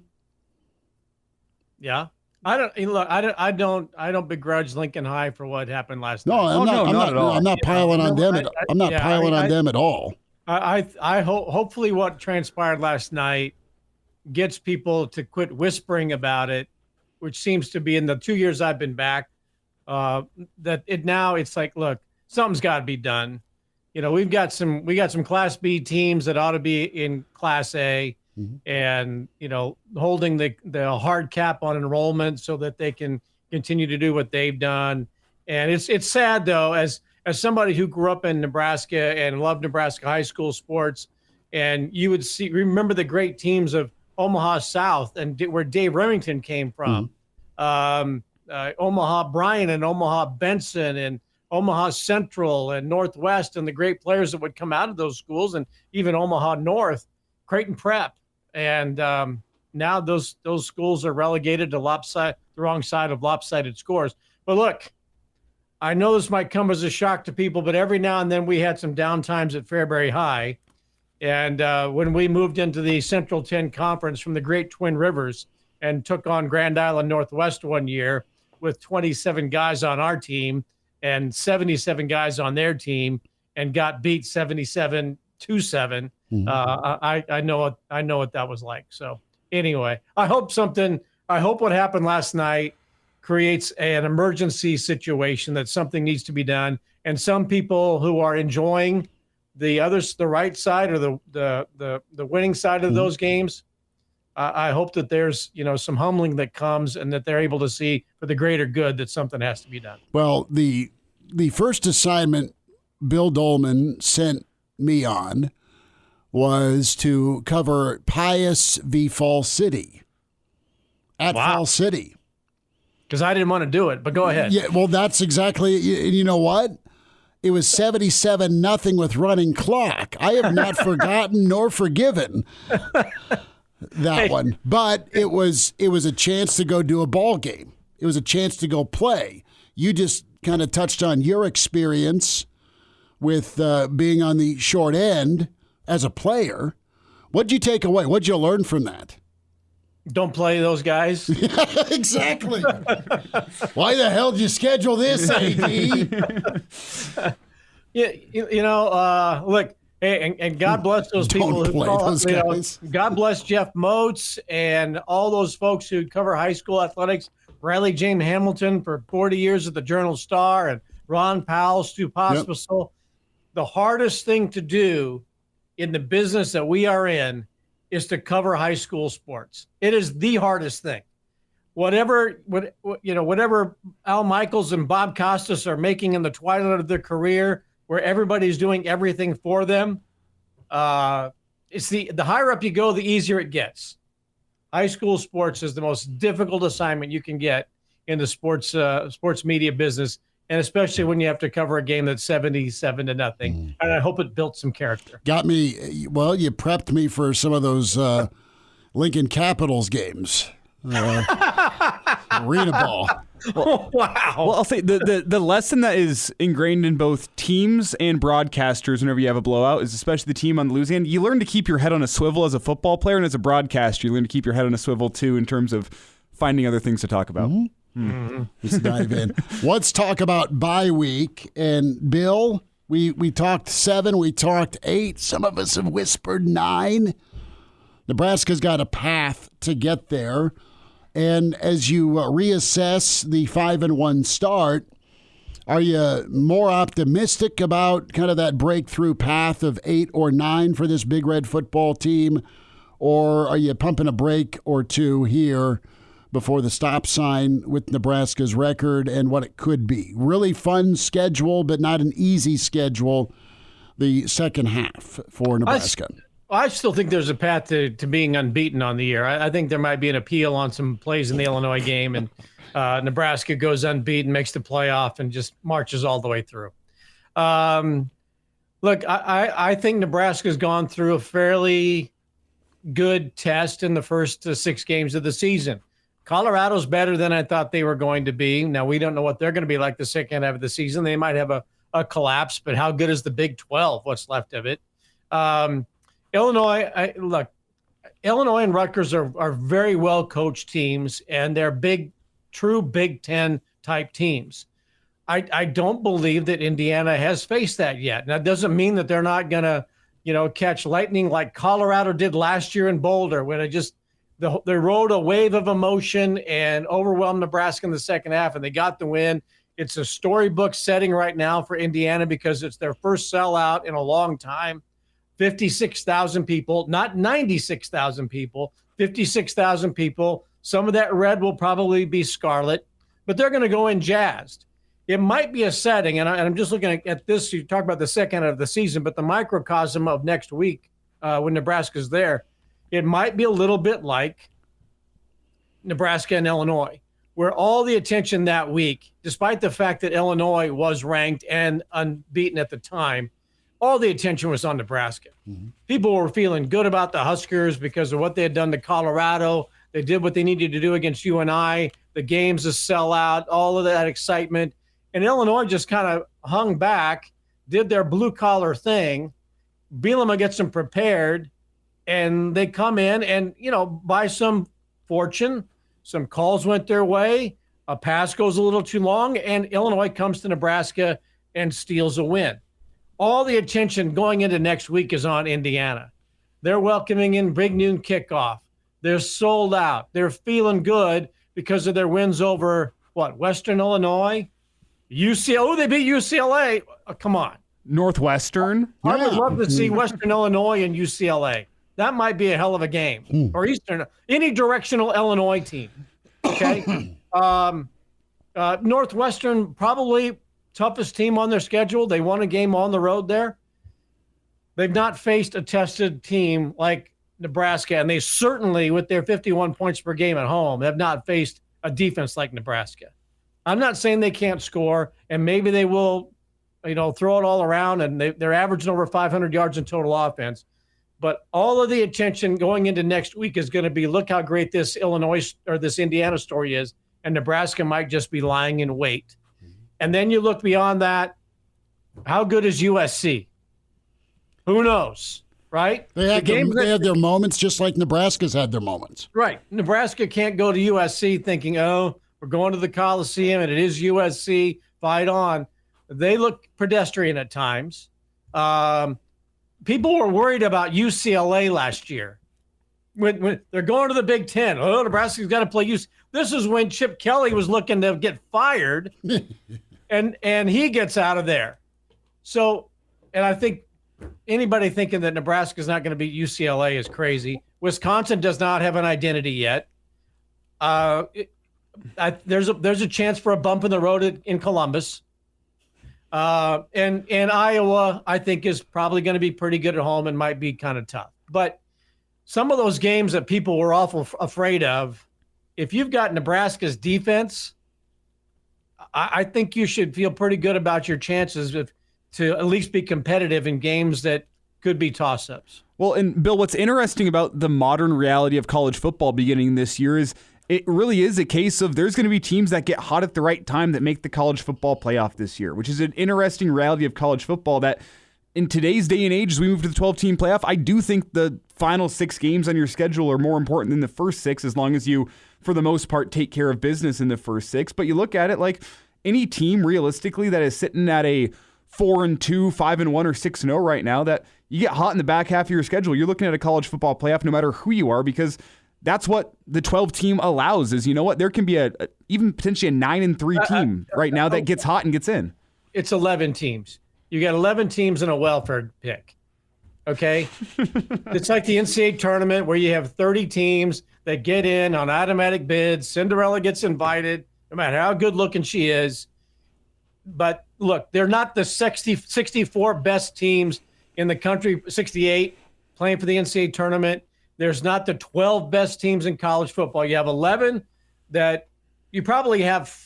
Yeah. I don't begrudge Lincoln High for what happened last night. I'm not piling on them. I'm not piling on them at all. I hope hopefully what transpired last night gets people to quit whispering about it, which seems to be in the 2 years I've been back, it's like, look, something's got to be done. We got some Class B teams that ought to be in Class A, and holding the hard cap on enrollment so that they can continue to do what they've done. And it's sad though, as somebody who grew up in Nebraska and loved Nebraska high school sports, and you would remember the great teams of Omaha South and where Dave Remington came from, Omaha Bryan and Omaha Benson and Omaha Central and Northwest, and the great players that would come out of those schools, and even Omaha North, Creighton Prep. And now those schools are relegated to the wrong side of lopsided scores. But look, I know this might come as a shock to people, but every now and then we had some downtimes at Fairbury High. And when we moved into the Central 10 Conference from the Great Twin Rivers and took on Grand Island Northwest one year with 27 guys on our team and 77 guys on their team, and got beat 77-7. I know what that was like. So anyway, I hope what happened last night creates an emergency situation, that something needs to be done. And some people who are enjoying the right side or the winning side of those games, I hope that there's some humbling that comes, and that they're able to see for the greater good that something has to be done. Well, the first assignment Bill Doleman sent me on was to cover Pius v. Fall City at Fall City. Because I didn't want to do it, but go ahead. Yeah, well, that's exactly. You know what? It was 77-0 with running clock. I have not forgotten nor forgiven that one. But it was a chance to go do a ball game. It was a chance to go play. You just kind of touched on your experience with being on the short end as a player. What'd you take away? What'd you learn from that? Don't play those guys. Exactly. Why the hell did you schedule this, AD? Look, hey, and God bless those people who call those guys. God bless Jeff Moats and all those folks who cover high school athletics. Riley James Hamilton for 40 years at the Journal-Star, and Ron Powell, Stu Pospisil. Yep. The hardest thing to do in the business that we are in is to cover high school sports. It is the hardest thing. Whatever Al Michaels and Bob Costas are making in the twilight of their career, where everybody's doing everything for them, it's the higher up you go, the easier it gets. High school sports is the most difficult assignment you can get in the sports media business, and especially when you have to cover a game that's 77-0. And I hope it built some character. Got me. Well, you prepped me for some of those Lincoln Capitals games. Arena ball. Wow. Well, I'll say the lesson that is ingrained in both teams and broadcasters whenever you have a blowout is, especially the team on the losing end, you learn to keep your head on a swivel as a football player, and as a broadcaster, you learn to keep your head on a swivel too in terms of finding other things to talk about. Let's dive in. Let's talk about bye week. And Bill, we talked 7, we talked 8. Some of us have whispered 9. Nebraska's got a path to get there. And as you reassess the 5-1 start, are you more optimistic about kind of that breakthrough path of 8 or 9 for this Big Red football team? Or are you pumping a break or two here before the stop sign with Nebraska's record and what it could be? Really fun schedule, but not an easy schedule the second half for Nebraska. I still think there's a path to being unbeaten on the year. I think there might be an appeal on some plays in the Illinois game, and Nebraska goes unbeaten, makes the playoff, and just marches all the way through. Look, I think Nebraska's gone through a fairly good test in the first 6 games of the season. Colorado's better than I thought they were going to be. Now, we don't know what they're going to be like the second half of the season. They might have a collapse, but how good is the Big 12, what's left of it? Illinois and Rutgers are very well-coached teams, and they're true Big Ten type teams. I don't believe that Indiana has faced that yet. Now, that doesn't mean that they're not going to, catch lightning like Colorado did last year in Boulder, when They rode a wave of emotion and overwhelmed Nebraska in the second half, and they got the win. It's a storybook setting right now for Indiana because it's their first sellout in a long time. 56,000 people, not 96,000 people, 56,000 people. Some of that red will probably be scarlet, but they're going to go in jazzed. It might be a setting, and I'm just looking at this. You talk about the second of the season, but the microcosm of next week when Nebraska's there, it might be a little bit like Nebraska and Illinois, where all the attention that week, despite the fact that Illinois was ranked and unbeaten at the time, all the attention was on Nebraska. Mm-hmm. People were feeling good about the Huskers because of what they had done to Colorado. They did what they needed to do against UNI. The game's a sellout, all of that excitement. And Illinois just kind of hung back, did their blue-collar thing. Bielema gets them prepared, and they come in and, by some fortune, some calls went their way, a pass goes a little too long, and Illinois comes to Nebraska and steals a win. All the attention going into next week is on Indiana. They're welcoming in big noon kickoff. They're sold out. They're feeling good because of their wins over, Western Illinois? UCLA. Oh, they beat UCLA. Oh, come on. Northwestern? I would love to see Western Illinois and UCLA. That might be a hell of a game. Or Eastern. Any directional Illinois team. Okay? Northwestern, probably toughest team on their schedule. They won a game on the road there. They've not faced a tested team like Nebraska, and they certainly, with their 51 points per game at home, have not faced a defense like Nebraska. I'm not saying they can't score, and maybe they will, throw it all around, and they're averaging over 500 yards in total offense. But all of the attention going into next week is going to be, look how great this Illinois or this Indiana story is, and Nebraska might just be lying in wait. And then you look beyond that, how good is USC? Who knows, right? They had their moments just like Nebraska's had their moments. Right. Nebraska can't go to USC thinking, we're going to the Coliseum and it is USC, fight on. They look pedestrian at times. People were worried about UCLA last year. When they're going to the Big Ten, Nebraska's got to play UCLA. This is when Chip Kelly was looking to get fired, and he gets out of there. So, and I think anybody thinking that Nebraska's not going to beat UCLA is crazy. Wisconsin does not have an identity yet. There's a chance for a bump in the road in Columbus. And Iowa, I think, is probably going to be pretty good at home and might be kind of tough. But some of those games that people were awful afraid of, if you've got Nebraska's defense, I think you should feel pretty good about your chances to at least be competitive in games that could be toss-ups. Well, and Bill, what's interesting about the modern reality of college football beginning this year is it really is a case of there's going to be teams that get hot at the right time that make the college football playoff this year, which is an interesting reality of college football that in today's day and age, as we move to the 12-team playoff, I do think the final 6 games on your schedule are more important than the first 6, as long as you, for the most part, take care of business in the first 6. But you look at it like any team realistically that is sitting at a 4-2, 5-1, or 6-0 right now, that you get hot in the back half of your schedule, you're looking at a college football playoff no matter who you are, because that's what the 12-team allows is, there can be even potentially a 9-3 team right now that gets hot and gets in. It's 11 teams. You got 11 teams in a welfare pick. Okay? It's like the NCAA tournament where you have 30 teams that get in on automatic bids. Cinderella gets invited, no matter how good looking she is. But look, they're not the 64 best teams in the country, 68 playing for the NCAA tournament. There's not the 12 best teams in college football. You have 11 that you probably have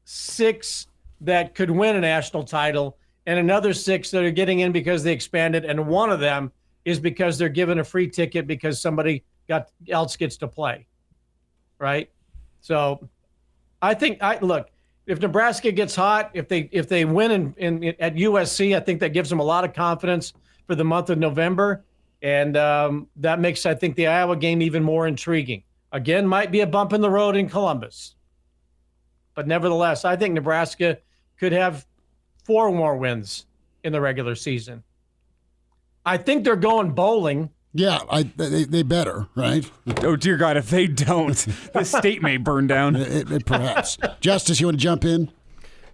6 that could win a national title and another 6 that are getting in because they expanded. And one of them is because they're given a free ticket because somebody else gets to play. Right. So I think look, if Nebraska gets hot, if they win at USC, I think that gives them a lot of confidence for the month of November. And that makes, I think, the Iowa game even more intriguing. Again, might be a bump in the road in Columbus. But nevertheless, I think Nebraska could have 4 more wins in the regular season. I think they're going bowling Yeah, they better, right? Oh, dear God, if they don't, the state may burn down. Perhaps. Justice, you want to jump in?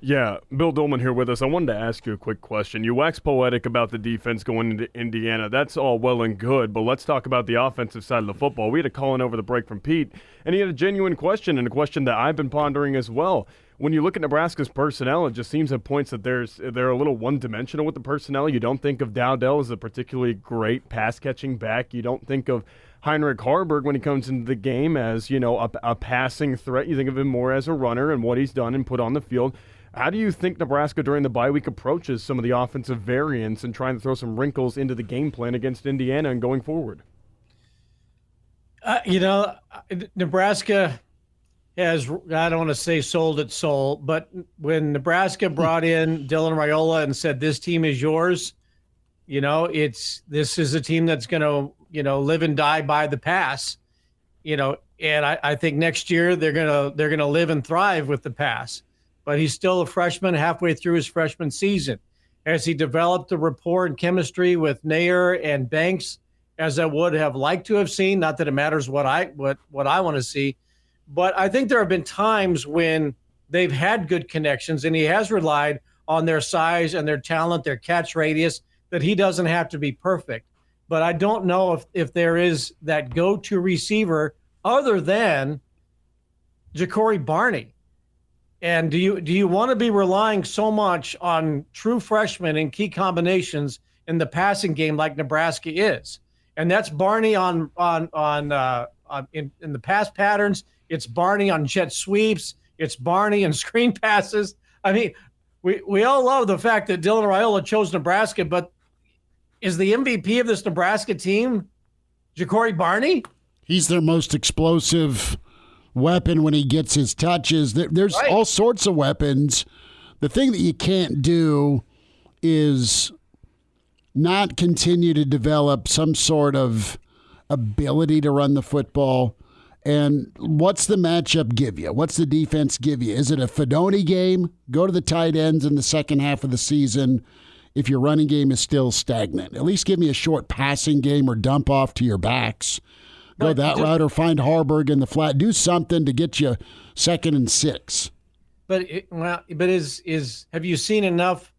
Yeah, Bill Doleman here with us. I wanted to ask you a quick question. You wax poetic about the defense going into Indiana. That's all well and good, but let's talk about the offensive side of the football. We had a call in over the break from Pete, and he had a genuine question, and a question that I've been pondering as well. When you look at Nebraska's personnel, it just seems at points that they're a little one-dimensional with the personnel. You don't think of Dowdell as a particularly great pass-catching back. You don't think of Heinrich Haarberg when he comes into the game as, a passing threat. You think of him more as a runner and what he's done and put on the field. How do you think Nebraska during the bye week approaches some of the offensive variants and trying to throw some wrinkles into the game plan against Indiana and going forward? Nebraska has, I don't want to say sold its soul, but when Nebraska brought in Dylan Raiola and said, this team is yours, this is a team that's going to, live and die by the pass, and I think next year they're going to live and thrive with the pass. But he's still a freshman halfway through his freshman season. Has he developed a rapport and chemistry with Nair and Banks as I would have liked to have seen? Not that it matters what I want to see, but I think there have been times when they've had good connections and he has relied on their size and their talent, their catch radius, that he doesn't have to be perfect. But I don't know if there is that go-to receiver other than Ja'Cory Barney. And do you want to be relying so much on true freshmen and key combinations in the passing game like Nebraska is? And that's Barney in the pass patterns. It's Barney on jet sweeps. It's Barney and screen passes. I mean, we all love the fact that Dylan Raiola chose Nebraska, but is the MVP of this Nebraska team Ja'Cory Barney? He's their most explosive weapon when he gets his touches. There's right. All sorts of weapons. The thing that you can't do is not continue to develop some sort of ability to run the football. And what's the matchup give you? What's the defense give you? Is it a Fedoni game? Go to the tight ends in the second half of the season if your running game is still stagnant. At least give me a short passing game or dump off to your backs. Go that route or find Haarberg in the flat. Do something to get you 2nd and 6. But have you seen enough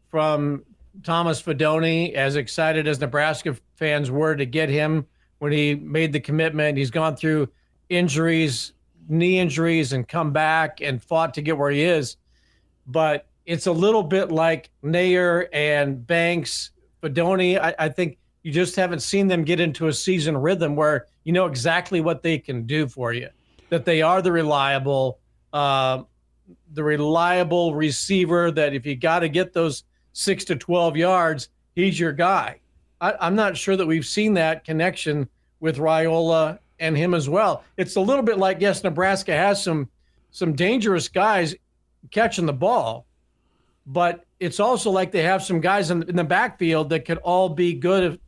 from Thomas Fedoni, as excited as Nebraska fans were to get him when he made the commitment? He's gone through injuries, knee injuries, and come back and fought to get where he is. But it's a little bit like Nair and Banks, Fedoni. I think you just haven't seen them get into a season rhythm where you know exactly what they can do for you, that they are the reliable receiver, that if you got to get those 6 to 12 yards, he's your guy. I'm not sure that we've seen that connection with Raiola and him as well. It's a little bit like, yes, Nebraska has some dangerous guys catching the ball, but it's also like they have some guys in the backfield that could all be good,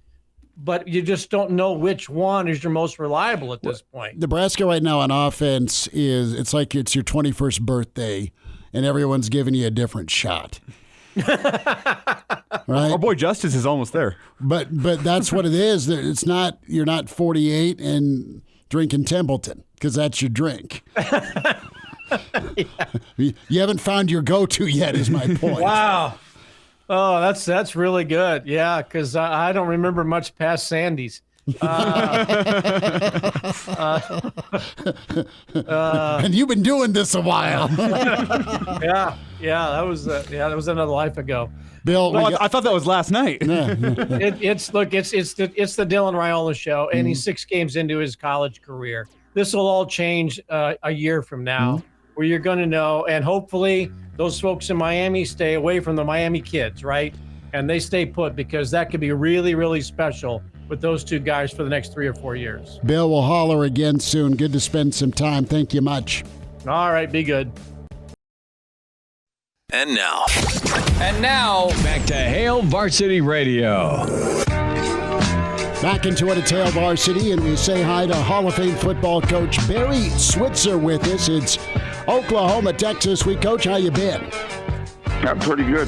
but you just don't know which one is your most reliable at this point. Nebraska right now on offense it's like it's your 21st birthday and everyone's giving you a different shot. Right? Our boy Justice is almost there. But that's what it is. It's not, you're not 48 and drinking Templeton because that's your drink. Yeah. You haven't found your go-to yet is my point. Wow. Oh, that's really good. Yeah, because I don't remember much past Sandy's. And you've been doing this a while. Yeah, that was another life ago. Bill, I thought that was last night. It's the Dylan Raiola show, and he's 6 games into his college career. This will all change a year from now, where you're going to know, and hopefully those folks in Miami stay away from the Miami kids, right? And they stay put, because that could be really, really special with those two guys for the next 3 or 4 years. Bill, we'll holler again soon. Good to spend some time. Thank you much. All right, be good. And now, back to Hail Varsity Radio. Back into it at Hail Varsity, and we say hi to Hall of Fame football coach Barry Switzer with us. It's Oklahoma, Texas week. Coach, how you been? I'm pretty good,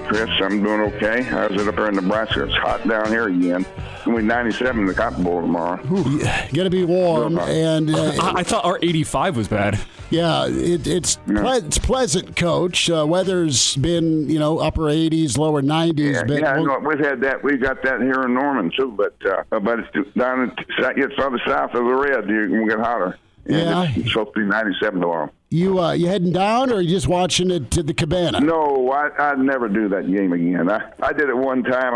Chris. I'm doing okay. How's it up here in Nebraska? It's hot down here again. It's going to be 97 in the Cotton Bowl tomorrow. Going to be warm. And I thought our 85 was bad. Yeah, it's pleasant, Coach. Weather's been, upper 80s, lower 90s. We've had that. We got that here in Norman, too. But it's down it's further south of the red. You get hotter. Yeah. It's supposed to be 97 tomorrow. You heading down, or are you just watching it to the cabana? No, I'd never do that game again. I did it one time.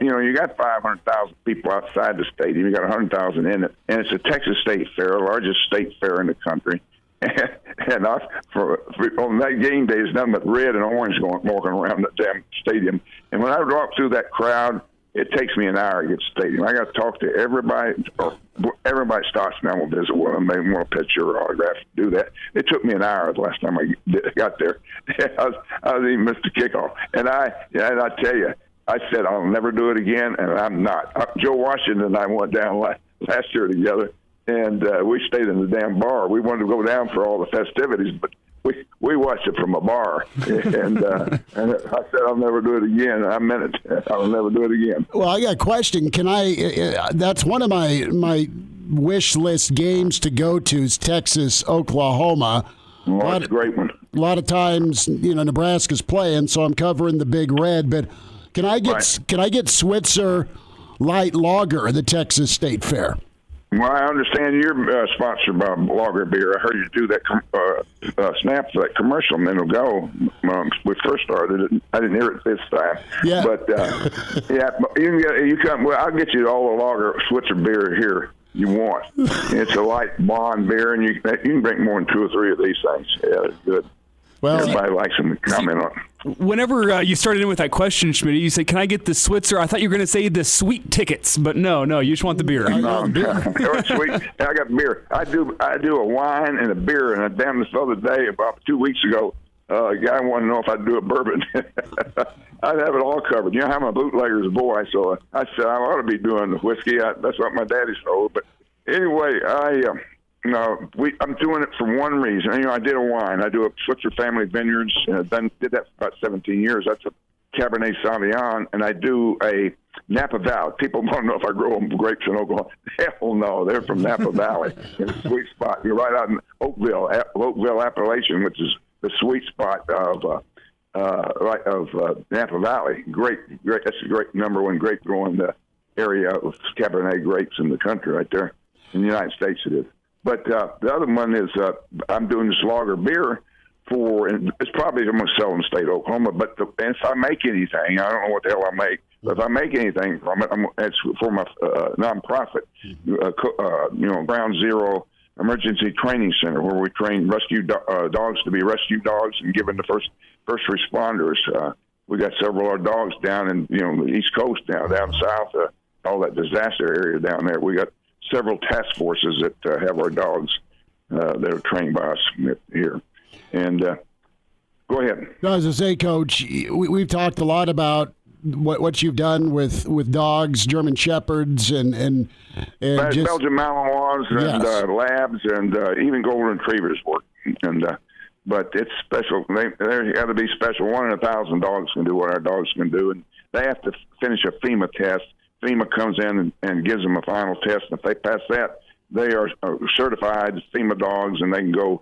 You got 500,000 people outside the stadium. You got 100,000 in it, and it's a Texas State Fair, largest state fair in the country. And on that game day, it's nothing but red and orange walking around the damn stadium. And when I walk through that crowd, it takes me an hour to get to the stadium. I got to talk to everybody. Everybody stops me. I will visit with them. They want a picture or autograph. Do that. It took me an hour the last time I got there. I was even missed the kickoff. And I tell you, I said I'll never do it again, and I'm not. Joe Washington and I went down last year together, and we stayed in the damn bar. We wanted to go down for all the festivities, but we watched it from a bar, and I said I'll never do it again. I meant it. I'll never do it again. Well, I got a question. Can I? That's one of my wish list games to go to is Texas, Oklahoma. Well, that's a great one. A lot of times, Nebraska's playing, so I'm covering the Big Red. But can I get Switzer Light Lager at the Texas State Fair? Well, I understand you're sponsored by Lager Beer. I heard you do that snap for that commercial a minute ago. We first started. I didn't hear it this time. Yeah. But you come. Well, I'll get you all the Lager Switzer beer here you want. It's a light blonde beer, and you can drink more than 2 or 3 of these things. Yeah, it's good. Well, everybody likes them to comment on. Whenever you started in with that question, Schmidt, you said, "Can I get the Switzer?" I thought you were going to say the sweet tickets, but no, you just want the beer. No, sweet. I got beer. I do a wine and a beer, and this other day, about 2 weeks ago, a guy wanted to know if I'd do a bourbon. I'd have it all covered. I'm a bootlegger's boy, so I said I ought to be doing the whiskey. That's what my daddy sold. But anyway, I'm doing it for one reason. I did a wine. I do a Switzer Family Vineyards. Did that for about 17 years. That's a Cabernet Sauvignon, and I do a Napa Valley. People want to know if I grow grapes in Oklahoma. Hell no, they're from Napa Valley. It's a sweet spot. You're right out in Oakville, Appalachian, which is the sweet spot of Napa Valley. Great. That's a great number one grape growing area of Cabernet grapes in the country right there. In the United States it is. But the other one is I'm doing this lager beer and it's probably I'm going to sell in the state of Oklahoma. But if I make anything, I don't know what the hell I make, but if I make anything from it, it's for my nonprofit, Ground Zero Emergency Training Center, where we train rescue dogs to be rescue dogs and given to first responders. We got several of our dogs down in the East Coast down south, all that disaster area down there. We got several task forces that have our dogs that are trained by us here. And go ahead. No, as I say, Coach, we've talked a lot about what you've done with dogs, German Shepherds, and just Belgian Malinois and labs and even golden retrievers work. And but it's special. They got to be special. 1 in 1,000 dogs can do what our dogs can do, and they have to finish a FEMA test. FEMA comes in and gives them a final test, and if they pass that, they are certified FEMA dogs, and they can go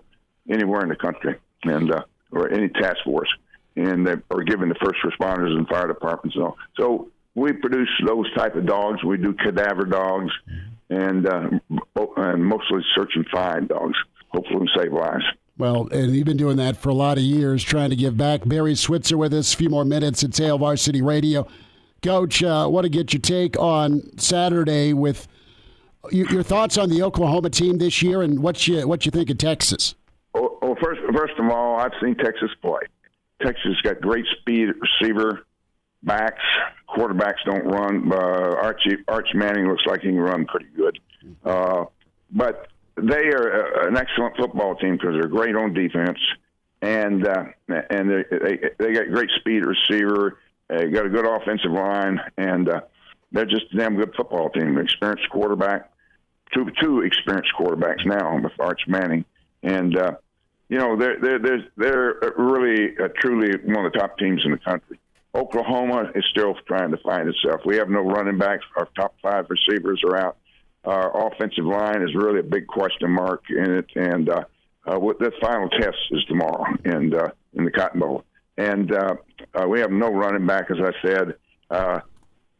anywhere in the country and or any task force, and they are given to first responders and fire departments and all. So we produce those type of dogs. We do cadaver dogs and mostly search and find dogs. Hopefully save lives. Well, and you've been doing that for a lot of years, trying to give back. Barry Switzer with us. A few more minutes at Hail Varsity Radio. Coach, I want to get your take on Saturday with your thoughts on the Oklahoma team this year and what you think of Texas. Well, first of all, I've seen Texas play. Texas got great speed at receiver, backs. Quarterbacks don't run. Arch Manning looks like he can run pretty good. But they are an excellent football team because they're great on defense, and they got great speed at receiver. They got a good offensive line, and they're just a damn good football team. Experienced quarterback, two experienced quarterbacks now with Arch Manning, and they're really truly one of the top teams in the country. Oklahoma is still trying to find itself. We have no running backs. Our top 5 receivers are out. Our offensive line is really a big question mark in it, and the final test is tomorrow in the Cotton Bowl. And we have no running back, as I said.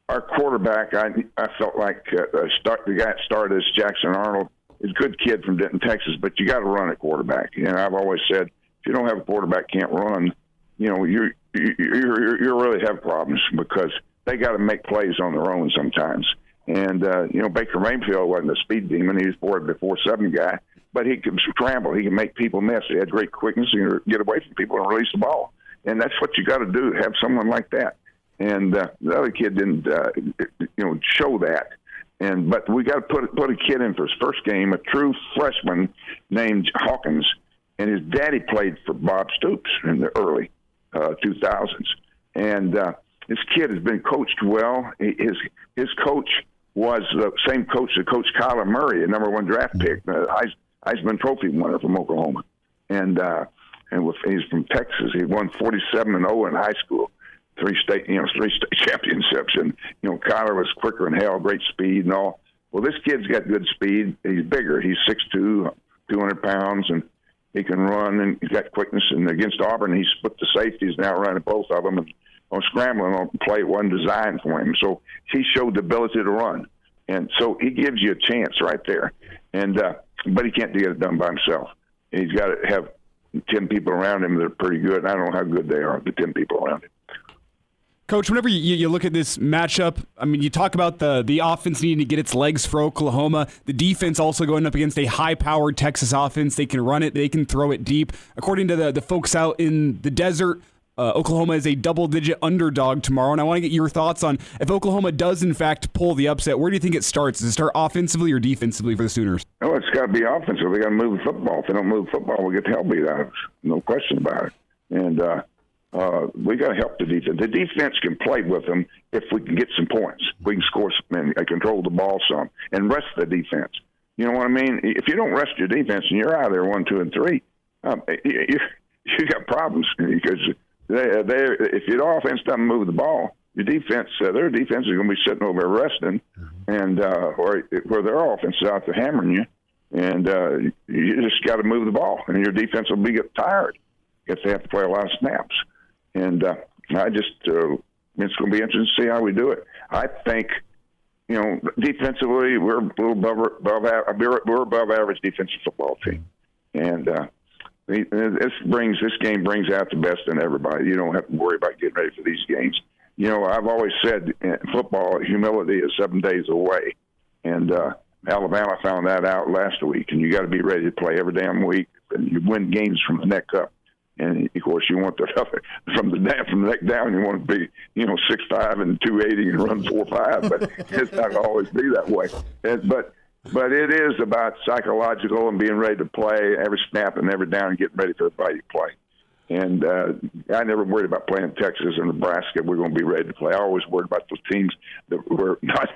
Our quarterback, I felt like the guy that started is Jackson Arnold. He's a good kid from Denton, Texas, but you got to run at quarterback. And I've always said, if you don't have a quarterback can't run, you really have problems because they got to make plays on their own sometimes. And, Baker Mayfield wasn't a speed demon. He was 4-7 guy, but he could scramble. He can make people miss. He had great quickness. He could get away from people and release the ball. And that's what you got to do, have someone like that. And the other kid didn't, show that. But we got to put a kid in for his first game, a true freshman named Hawkins, and his daddy played for Bob Stoops in the early 2000s. And this kid has been coached well. His coach was the same coach that coached Kyler Murray, a number 1 draft pick, Heisman Trophy winner from Oklahoma. And he's from Texas. He won 47-0 in high school, 3 state championships. And Kyler was quicker than hell, great speed and all. Well, this kid's got good speed. He's bigger. He's 6'2", 200 pounds, and he can run, and he's got quickness. And against Auburn, he split the safeties, now running both of them, and on scrambling on play one designed for him. So he showed the ability to run. And so he gives you a chance right there. And but he can't get it done by himself. He's got to have 10 people around him that are pretty good. I don't know how good they are, the 10 people around him. Coach, whenever you look at this matchup, I mean, you talk about the offense needing to get its legs for Oklahoma. The defense also going up against a high-powered Texas offense. They can run it. They can throw it deep. According to the folks out in the desert, Oklahoma is a double-digit underdog tomorrow, and I want to get your thoughts on if Oklahoma does, in fact, pull the upset, where do you think it starts? Does it start offensively or defensively for the Sooners? Oh, it's got to be offensive. They got to move the football. If they don't move the football, we get the hell beat out of us. No question about it. And we got to help the defense. The defense can play with them if we can get some points. We can score some and control the ball some and rest the defense. You know what I mean? If you don't rest your defense and you're out of there 1, 2, and 3, you got problems because if your offense doesn't move the ball, your defense, their defense is going to be sitting over there resting, and or their offense is out there hammering you, and you just got to move the ball, and your defense will get tired if they have to play a lot of snaps. And it's going to be interesting to see how we do it. I think, defensively we're a little we're above average defensive football team, and this game brings out the best in everybody. You don't have to worry about getting ready for these games. I've always said in football, humility is 7 days away. And Alabama found that out last week. And you got to be ready to play every damn week. And you win games from the neck up. And, of course, you want from the neck down, you want to be, 6'5" and 280 and run 4.5. But it's not going to always be that way. But it is about psychological and being ready to play every snap and every down and getting ready for everybody to play. And I never worried about playing Texas or Nebraska. We're going to be ready to play. I always worried about those teams that were not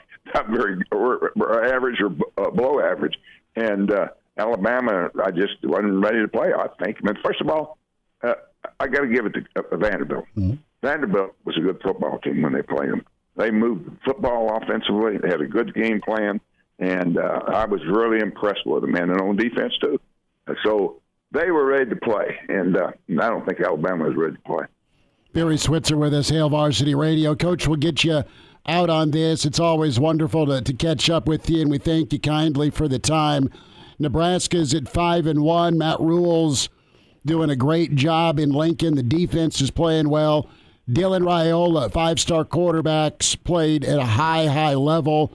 very or average or below average. And Alabama, I just wasn't ready to play, I think. I mean, first of all, I got to give it to Vanderbilt. Mm-hmm. Vanderbilt was a good football team when they played them. They moved football offensively. They had a good game plan. And I was really impressed with them, and on defense, too. So they were ready to play, and I don't think Alabama was ready to play. Barry Switzer with us, Hail Varsity Radio. Coach, we'll get you out on this. It's always wonderful to catch up with you, and we thank you kindly for the time. Nebraska's at 5-1. Matt Rule's doing a great job in Lincoln. The defense is playing well. Dylan Raiola, 5-star quarterbacks, played at a high level.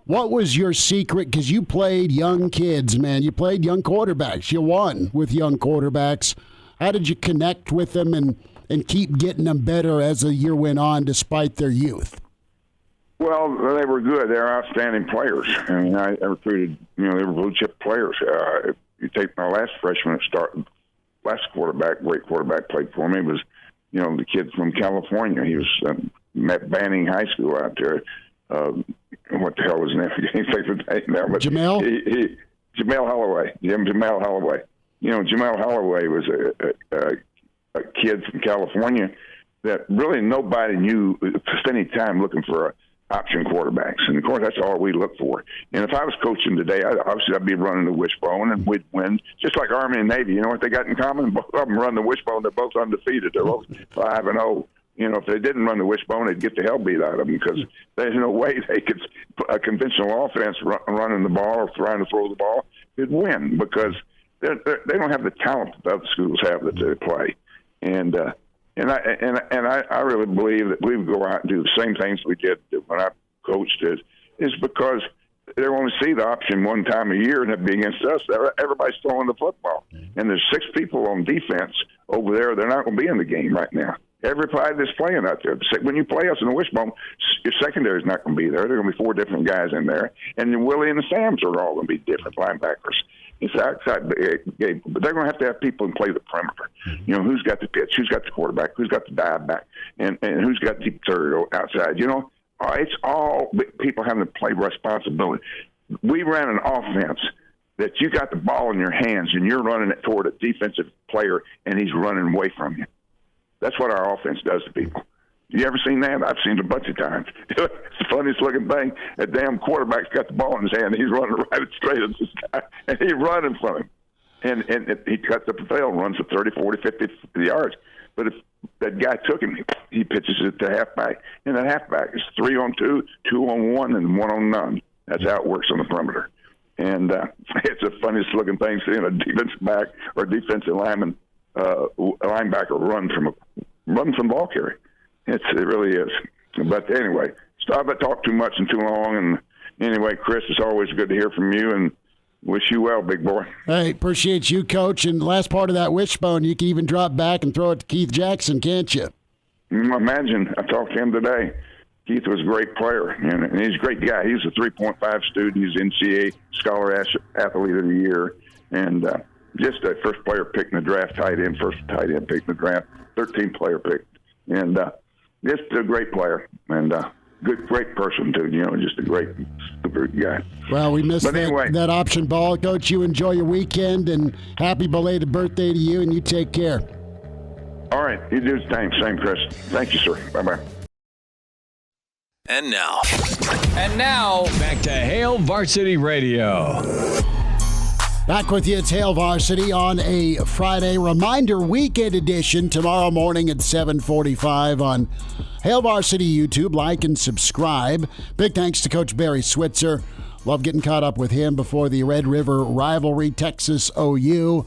What was your secret? Because you played young kids, man. You played young quarterbacks. You won with young quarterbacks. How did you connect with them and keep getting them better as the year went on despite their youth? Well, they were good. They're outstanding players. I mean, I recruited, they were blue-chip players. If you take my last freshman last quarterback, great quarterback, played for me, was, the kid from California. He was at Banning High School out there. What the hell was his name? I can't think of his name now. But Jamel? Jamel Holloway. Jamel Holloway. Jamel Holloway was a kid from California that really nobody knew spent any time looking for option quarterbacks. And, of course, that's all we look for. And if I was coaching today, I'd be running the wishbone, and we'd win. Just like Army and Navy, you know what they got in common? Both of them run the wishbone. They're both undefeated. They're both 5-0. If they didn't run the wishbone, they'd get the hell beat out of them because there's no way they could a conventional offense running the ball or trying to throw the ball could win because they don't have the talent that other schools have that they play. And I really believe that we would go out and do the same things we did when I coached is because they only see the option one time a year and it'd be against us. Everybody's throwing the football. And there's 6 people on defense over there. They're not going to be in the game right now. Everybody that's playing out there. When you play us in the wishbone, your secondary is not going to be there. There are going to be 4 different guys in there. And then Willie and the Sams are all going to be different linebackers. It's outside game, but they're going to have people and play the perimeter. Who's got the pitch, who's got the quarterback, who's got the dive back, and who's got the third outside. It's all people having to play responsibility. We ran an offense that you got the ball in your hands and you're running it toward a defensive player and he's running away from you. That's what our offense does to people. You ever seen that? I've seen it a bunch of times. It's the funniest looking thing. That damn quarterback's got the ball in his hand. And he's running right straight at this guy, and he's running from him. And he cuts up the field, runs for 30, 40, 50 yards. But if that guy took him, he pitches it to halfback. And that halfback is 3-on-2, 2-on-1, and 1-on-none. That's how it works on the perimeter. And it's the funniest looking thing seeing a defensive back or defensive lineman, linebacker run from ball carry. It really is. But anyway, stop it, talk too much and too long. And anyway, Chris, it's always good to hear from you and wish you well, big boy. Hey, appreciate you, Coach. And the last part of that wishbone, you can even drop back and throw it to Keith Jackson, can't you? Imagine. I talked to him today. Keith was a great player, and he's a great guy. He's a 3.5 student. He's NCAA Scholar Athlete of the Year, and just a first player picked in the draft, first tight end picked in the draft, 13th player picked. And just a great player and great person, too. Just a great guy. Well, we missed that option ball. Coach, you enjoy your weekend, and happy belated birthday to you, and you take care. All right. You do the same, Chris. Thank you, sir. Bye-bye. And now, back to Hail Varsity Radio. Back with you, it's Hail Varsity on a Friday. Reminder weekend edition tomorrow morning at 7:45 on Hail Varsity YouTube. Like and subscribe. Big thanks to Coach Barry Switzer. Love getting caught up with him before the Red River rivalry, Texas OU.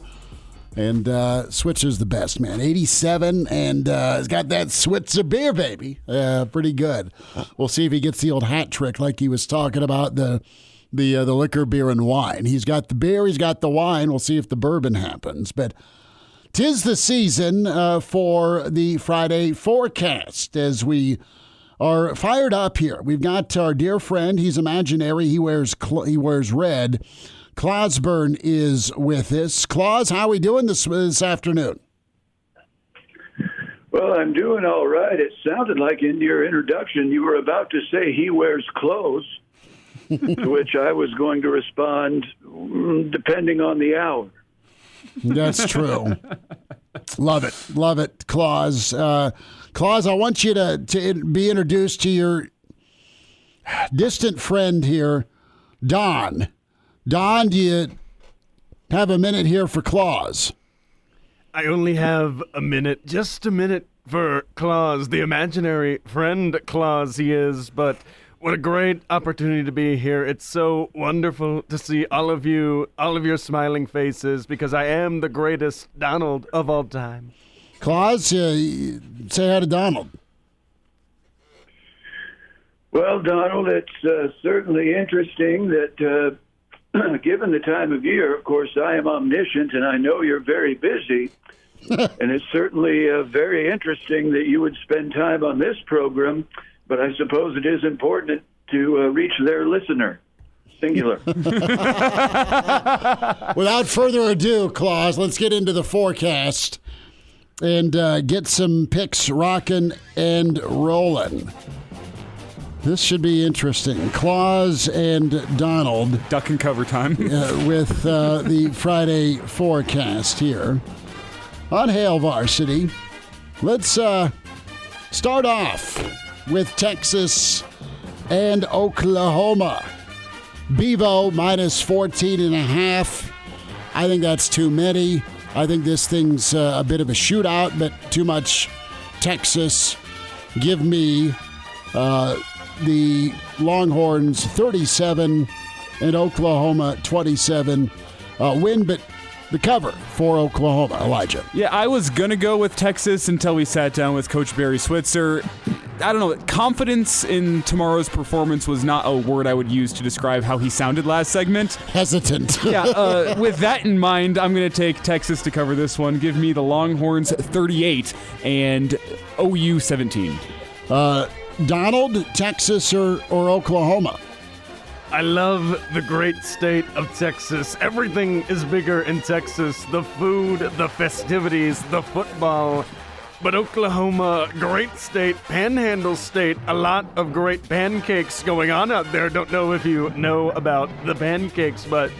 And Switzer's the best, man. 87, and he's got that Switzer beer, baby. Pretty good. We'll see if he gets the old hat trick like he was talking about, the liquor, beer, and wine. He's got the beer, he's got the wine. We'll see if the bourbon happens. But 'tis the season for the Friday forecast as we are fired up here. We've got our dear friend. He's imaginary. He wears red. Clausborne is with us. Claus, how are we doing this afternoon? Well, I'm doing all right. It sounded like in your introduction you were about to say he wears clothes, to which I was going to respond, depending on the hour. That's true. Love it, Claus. Claus, I want you to be introduced to your distant friend here, Don. Don, do you have a minute here for Claus? I only have a minute, just a minute for Claus, the imaginary friend Claus he is, but what a great opportunity to be here. It's so wonderful to see all of your smiling faces because I am the greatest Donald of all time. Claus, say hi to Donald. Well, Donald, it's certainly interesting that given the time of year, of course, I am omniscient and I know you're very busy. And it's certainly very interesting that you would spend time on this program, but I suppose it is important to reach their listener. Singular. Without further ado, Claus, let's get into the forecast and get some picks rocking and rolling. This should be interesting. Claus and Donald. Duck and cover time. With the Friday forecast here on Hail Varsity. Let's start off with Texas and Oklahoma. Bevo minus 14.5. I think that's too many. I think this thing's a bit of a shootout, but too much Texas. Give me the Longhorns 37 and Oklahoma 27. Win, but the cover for Oklahoma. Elijah. Yeah, I was going to go with Texas until we sat down with Coach Barry Switzer. I don't know. Confidence in tomorrow's performance was not a word I would use to describe how he sounded last segment. Hesitant. Yeah, with that in mind, I'm going to take Texas to cover this one. Give me the Longhorns 38 and OU 17. Donald, Texas or Oklahoma? I love the great state of Texas. Everything is bigger in Texas. The food, the festivities, the football. But Oklahoma, great state, panhandle state, a lot of great pancakes going on out there. Don't know if you know about the pancakes, but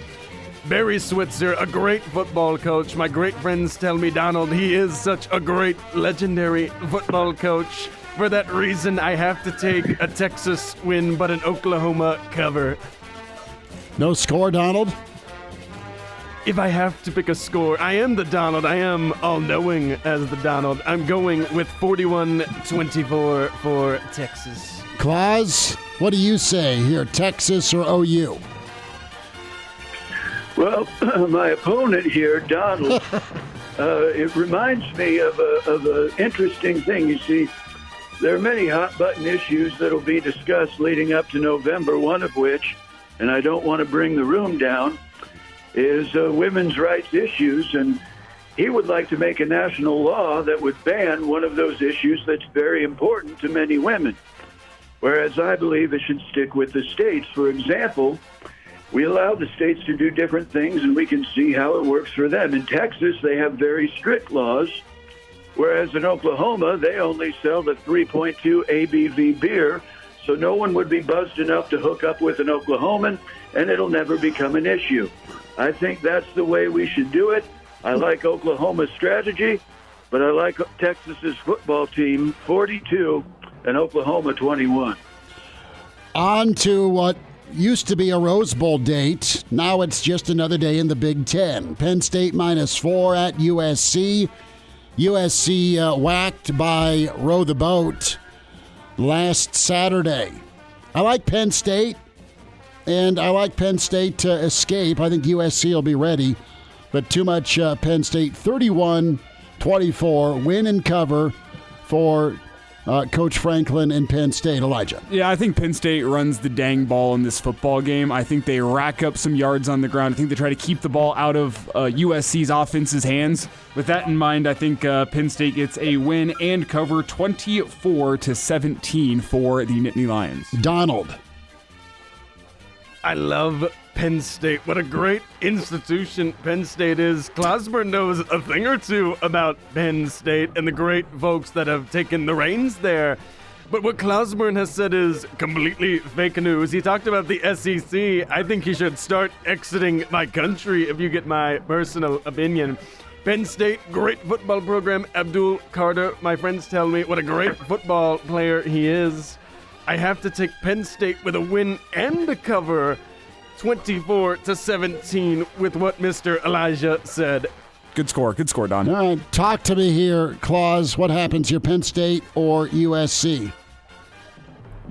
Barry Switzer, a great football coach. My great friends tell me, Donald, he is such a great, legendary football coach. For that reason, I have to take a Texas win, but an Oklahoma cover. No score, Donald? If I have to pick a score, I am the Donald. I am all-knowing as the Donald. I'm going with 41-24 for Texas. Claus, what do you say here, Texas or OU? Well, my opponent here, Donald, it reminds me of an interesting thing. You see, there are many hot-button issues that will be discussed leading up to November, one of which, and I don't want to bring the room down, is women's rights issues, and he would like to make a national law that would ban one of those issues that's very important to many women, whereas I believe it should stick with the states. For example, we allow the states to do different things, and we can see how it works for them. In Texas, they have very strict laws, whereas in Oklahoma, they only sell the 3.2 ABV beer, so no one would be buzzed enough to hook up with an Oklahoman, and it'll never become an issue. I think that's the way we should do it. I like Oklahoma's strategy, but I like Texas's football team 42 and Oklahoma 21. On to what used to be a Rose Bowl date. Now it's just another day in the Big Ten. Penn State -4 at USC. USC whacked by Row the Boat last Saturday. I like Penn State. And I like Penn State to escape. I think USC will be ready. But too much Penn State. 31-24. Win and cover for Coach Franklin and Penn State. Elijah. Yeah, I think Penn State runs the dang ball in this football game. I think they rack up some yards on the ground. I think they try to keep the ball out of USC's offense's hands. With that in mind, I think Penn State gets a win and cover 24-17 for the Nittany Lions. Donald. I love Penn State. What a great institution Penn State is. Clausborne knows a thing or two about Penn State and the great folks that have taken the reins there. But what Clausborne has said is completely fake news. He talked about the SEC. I think he should start exiting my country, if you get my personal opinion. Penn State, great football program. Abdul Carter, my friends tell me what a great football player he is. I have to take Penn State with a win and a cover, 24-17, with what Mr. Elijah said. Good score, Don. All right, talk to me here, Claus. What happens here, Penn State or USC?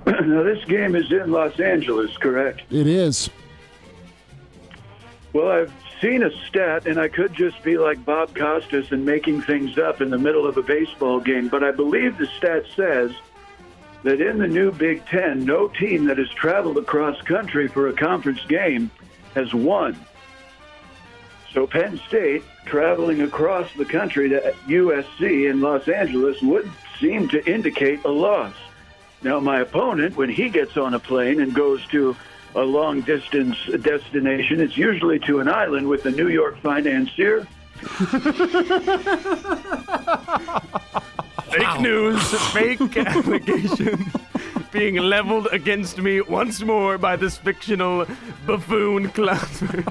Now, this game is in Los Angeles, correct? It is. Well, I've seen a stat, and I could just be like Bob Costas and making things up in the middle of a baseball game, but I believe the stat says that in the new Big Ten, no team that has traveled across country for a conference game has won. So Penn State traveling across the country to USC in Los Angeles would seem to indicate a loss. Now, my opponent, when he gets on a plane and goes to a long-distance destination, it's usually to an island with a New York financier. Fake news, fake allegation. being leveled against me once more by this fictional buffoon Clausborne.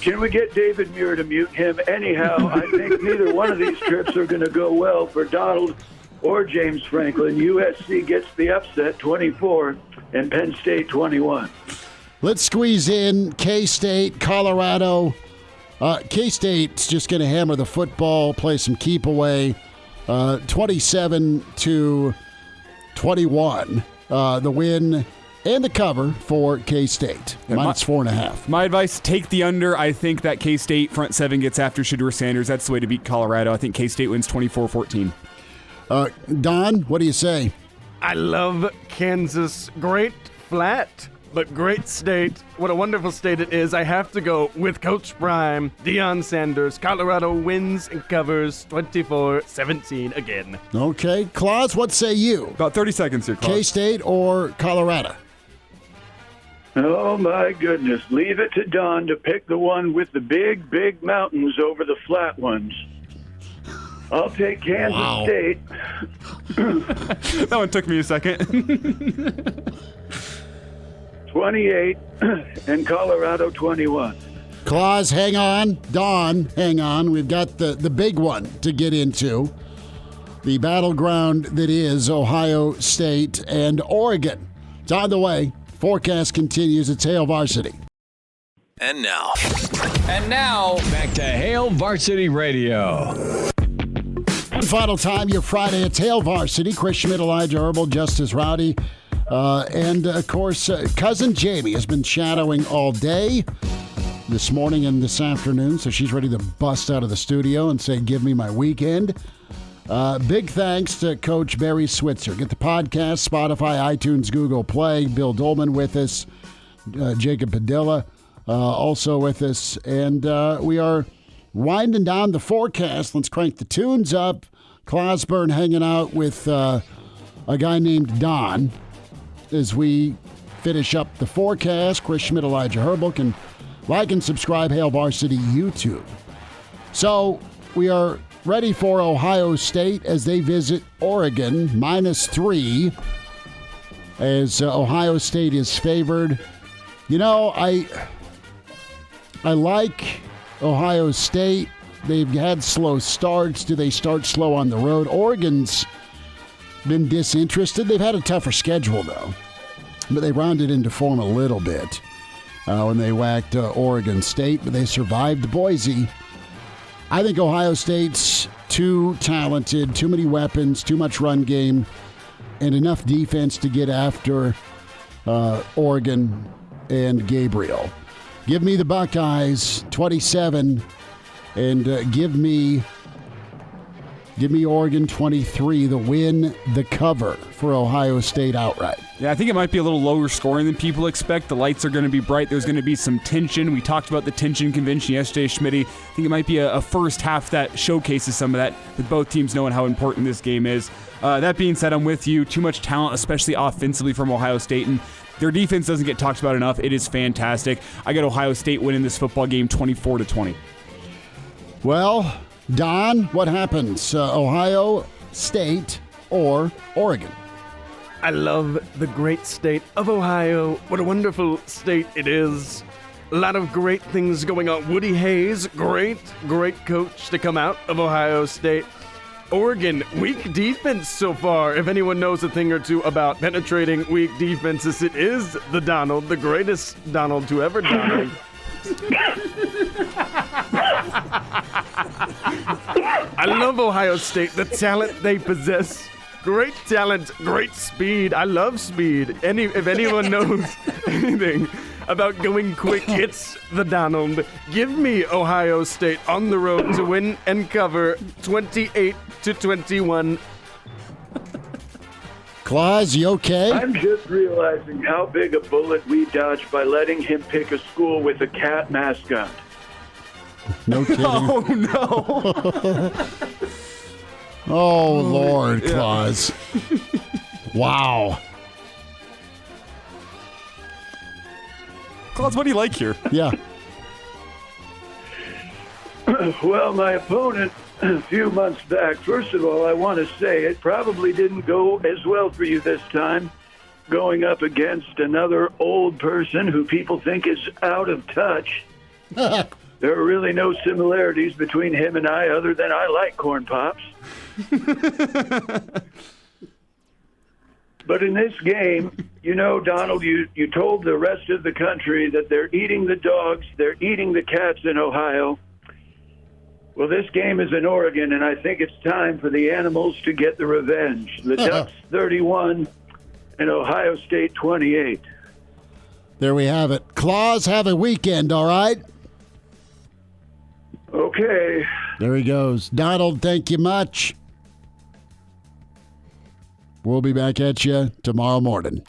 Can we get David Muir to mute him? Anyhow, I think neither one of these trips are going to go well for Donald or James Franklin. USC gets the upset 24 and Penn State 21. Let's squeeze in K-State, Colorado. K-State's just going to hammer the football, play some keep away. 27-21. The win and the cover for K-State. Minus 4.5. My advice, take the under. I think that K-State front seven gets after Shedeur Sanders. That's the way to beat Colorado. I think K-State wins 24-14. Don, what do you say? I love Kansas. Great flat, but great state. What a wonderful state it is. I have to go with Coach Prime, Deion Sanders. Colorado wins and covers 24-17 again. Okay. Claus, what say you? About 30 seconds here, Claus. K-State or Colorado? Oh, my goodness. Leave it to Don to pick the one with the big, big mountains over the flat ones. I'll take Kansas State. That one took me a second. 28 and Colorado 21. Claus, hang on. Don, hang on. We've got the big one to get into. The battleground that is Ohio State and Oregon. It's on the way. Forecast continues. It's Hail Varsity. And now, back to Hail Varsity Radio. Final time, your Friday. It's Hail Varsity. Chris Schmidt, Elijah Herbel, Justice Rhody. And, of course, Cousin Jamie has been shadowing all day this morning and this afternoon, so she's ready to bust out of the studio and say, give me my weekend. Big thanks to Coach Barry Switzer. Get the podcast, Spotify, iTunes, Google Play. Bill Doleman with us. Jacob Padilla also with us. And we are winding down the forecast. Let's crank the tunes up. Clausborne hanging out with a guy named Don as we finish up the forecast. Chris Schmidt, Elijah Herbel can like and subscribe Hail Varsity YouTube. So we are ready for Ohio State as they visit Oregon, -3, as Ohio State is favored. You know, I like Ohio State. They've had slow starts. Do they start slow on the road? Oregon's been disinterested. They've had a tougher schedule, though. But they rounded into form a little bit when they whacked Oregon State, but they survived Boise. I think Ohio State's too talented, too many weapons, too much run game, and enough defense to get after Oregon and Gabriel. Give me the Buckeyes, 27, and give me Oregon 23, the win, the cover for Ohio State outright. Yeah, I think it might be a little lower scoring than people expect. The lights are going to be bright. There's going to be some tension. We talked about the tension convention yesterday, Schmitty. I think it might be a first half that showcases some of that, with both teams knowing how important this game is. That being said, I'm with you. Too much talent, especially offensively from Ohio State, and their defense doesn't get talked about enough. It is fantastic. I got Ohio State winning this football game 24-20. Well, Don, what happens? Ohio State or Oregon? I love the great state of Ohio. What a wonderful state it is. A lot of great things going on. Woody Hayes, great coach to come out of Ohio State. Oregon, weak defense so far. If anyone knows a thing or two about penetrating weak defenses, it is the Donald, the greatest Donald to ever Donald. I love Ohio State, the talent they possess. Great talent, great speed. I love speed. If anyone knows anything about going quick, it's the Donald. Give me Ohio State on the road to win and cover 28-21. Claus, you okay? I'm just realizing how big a bullet we dodged by letting him pick a school with a cat mascot. No kidding. Oh, no. Oh, Lord, Claus. Wow. Claus, what do you like here? Yeah. Well, my opponent a few months back. First of all, I want to say it probably didn't go as well for you this time, going up against another old person who people think is out of touch. There are really no similarities between him and I other than I like corn pops. But in this game, you know, Donald, you told the rest of the country that they're eating the dogs, they're eating the cats in Ohio. Well, this game is in Oregon, and I think it's time for the animals to get the revenge. The Ducks 31 and Ohio State 28. There we have it. Claus, have a weekend, all right? Okay. There he goes. Donald, thank you much. We'll be back at you tomorrow morning.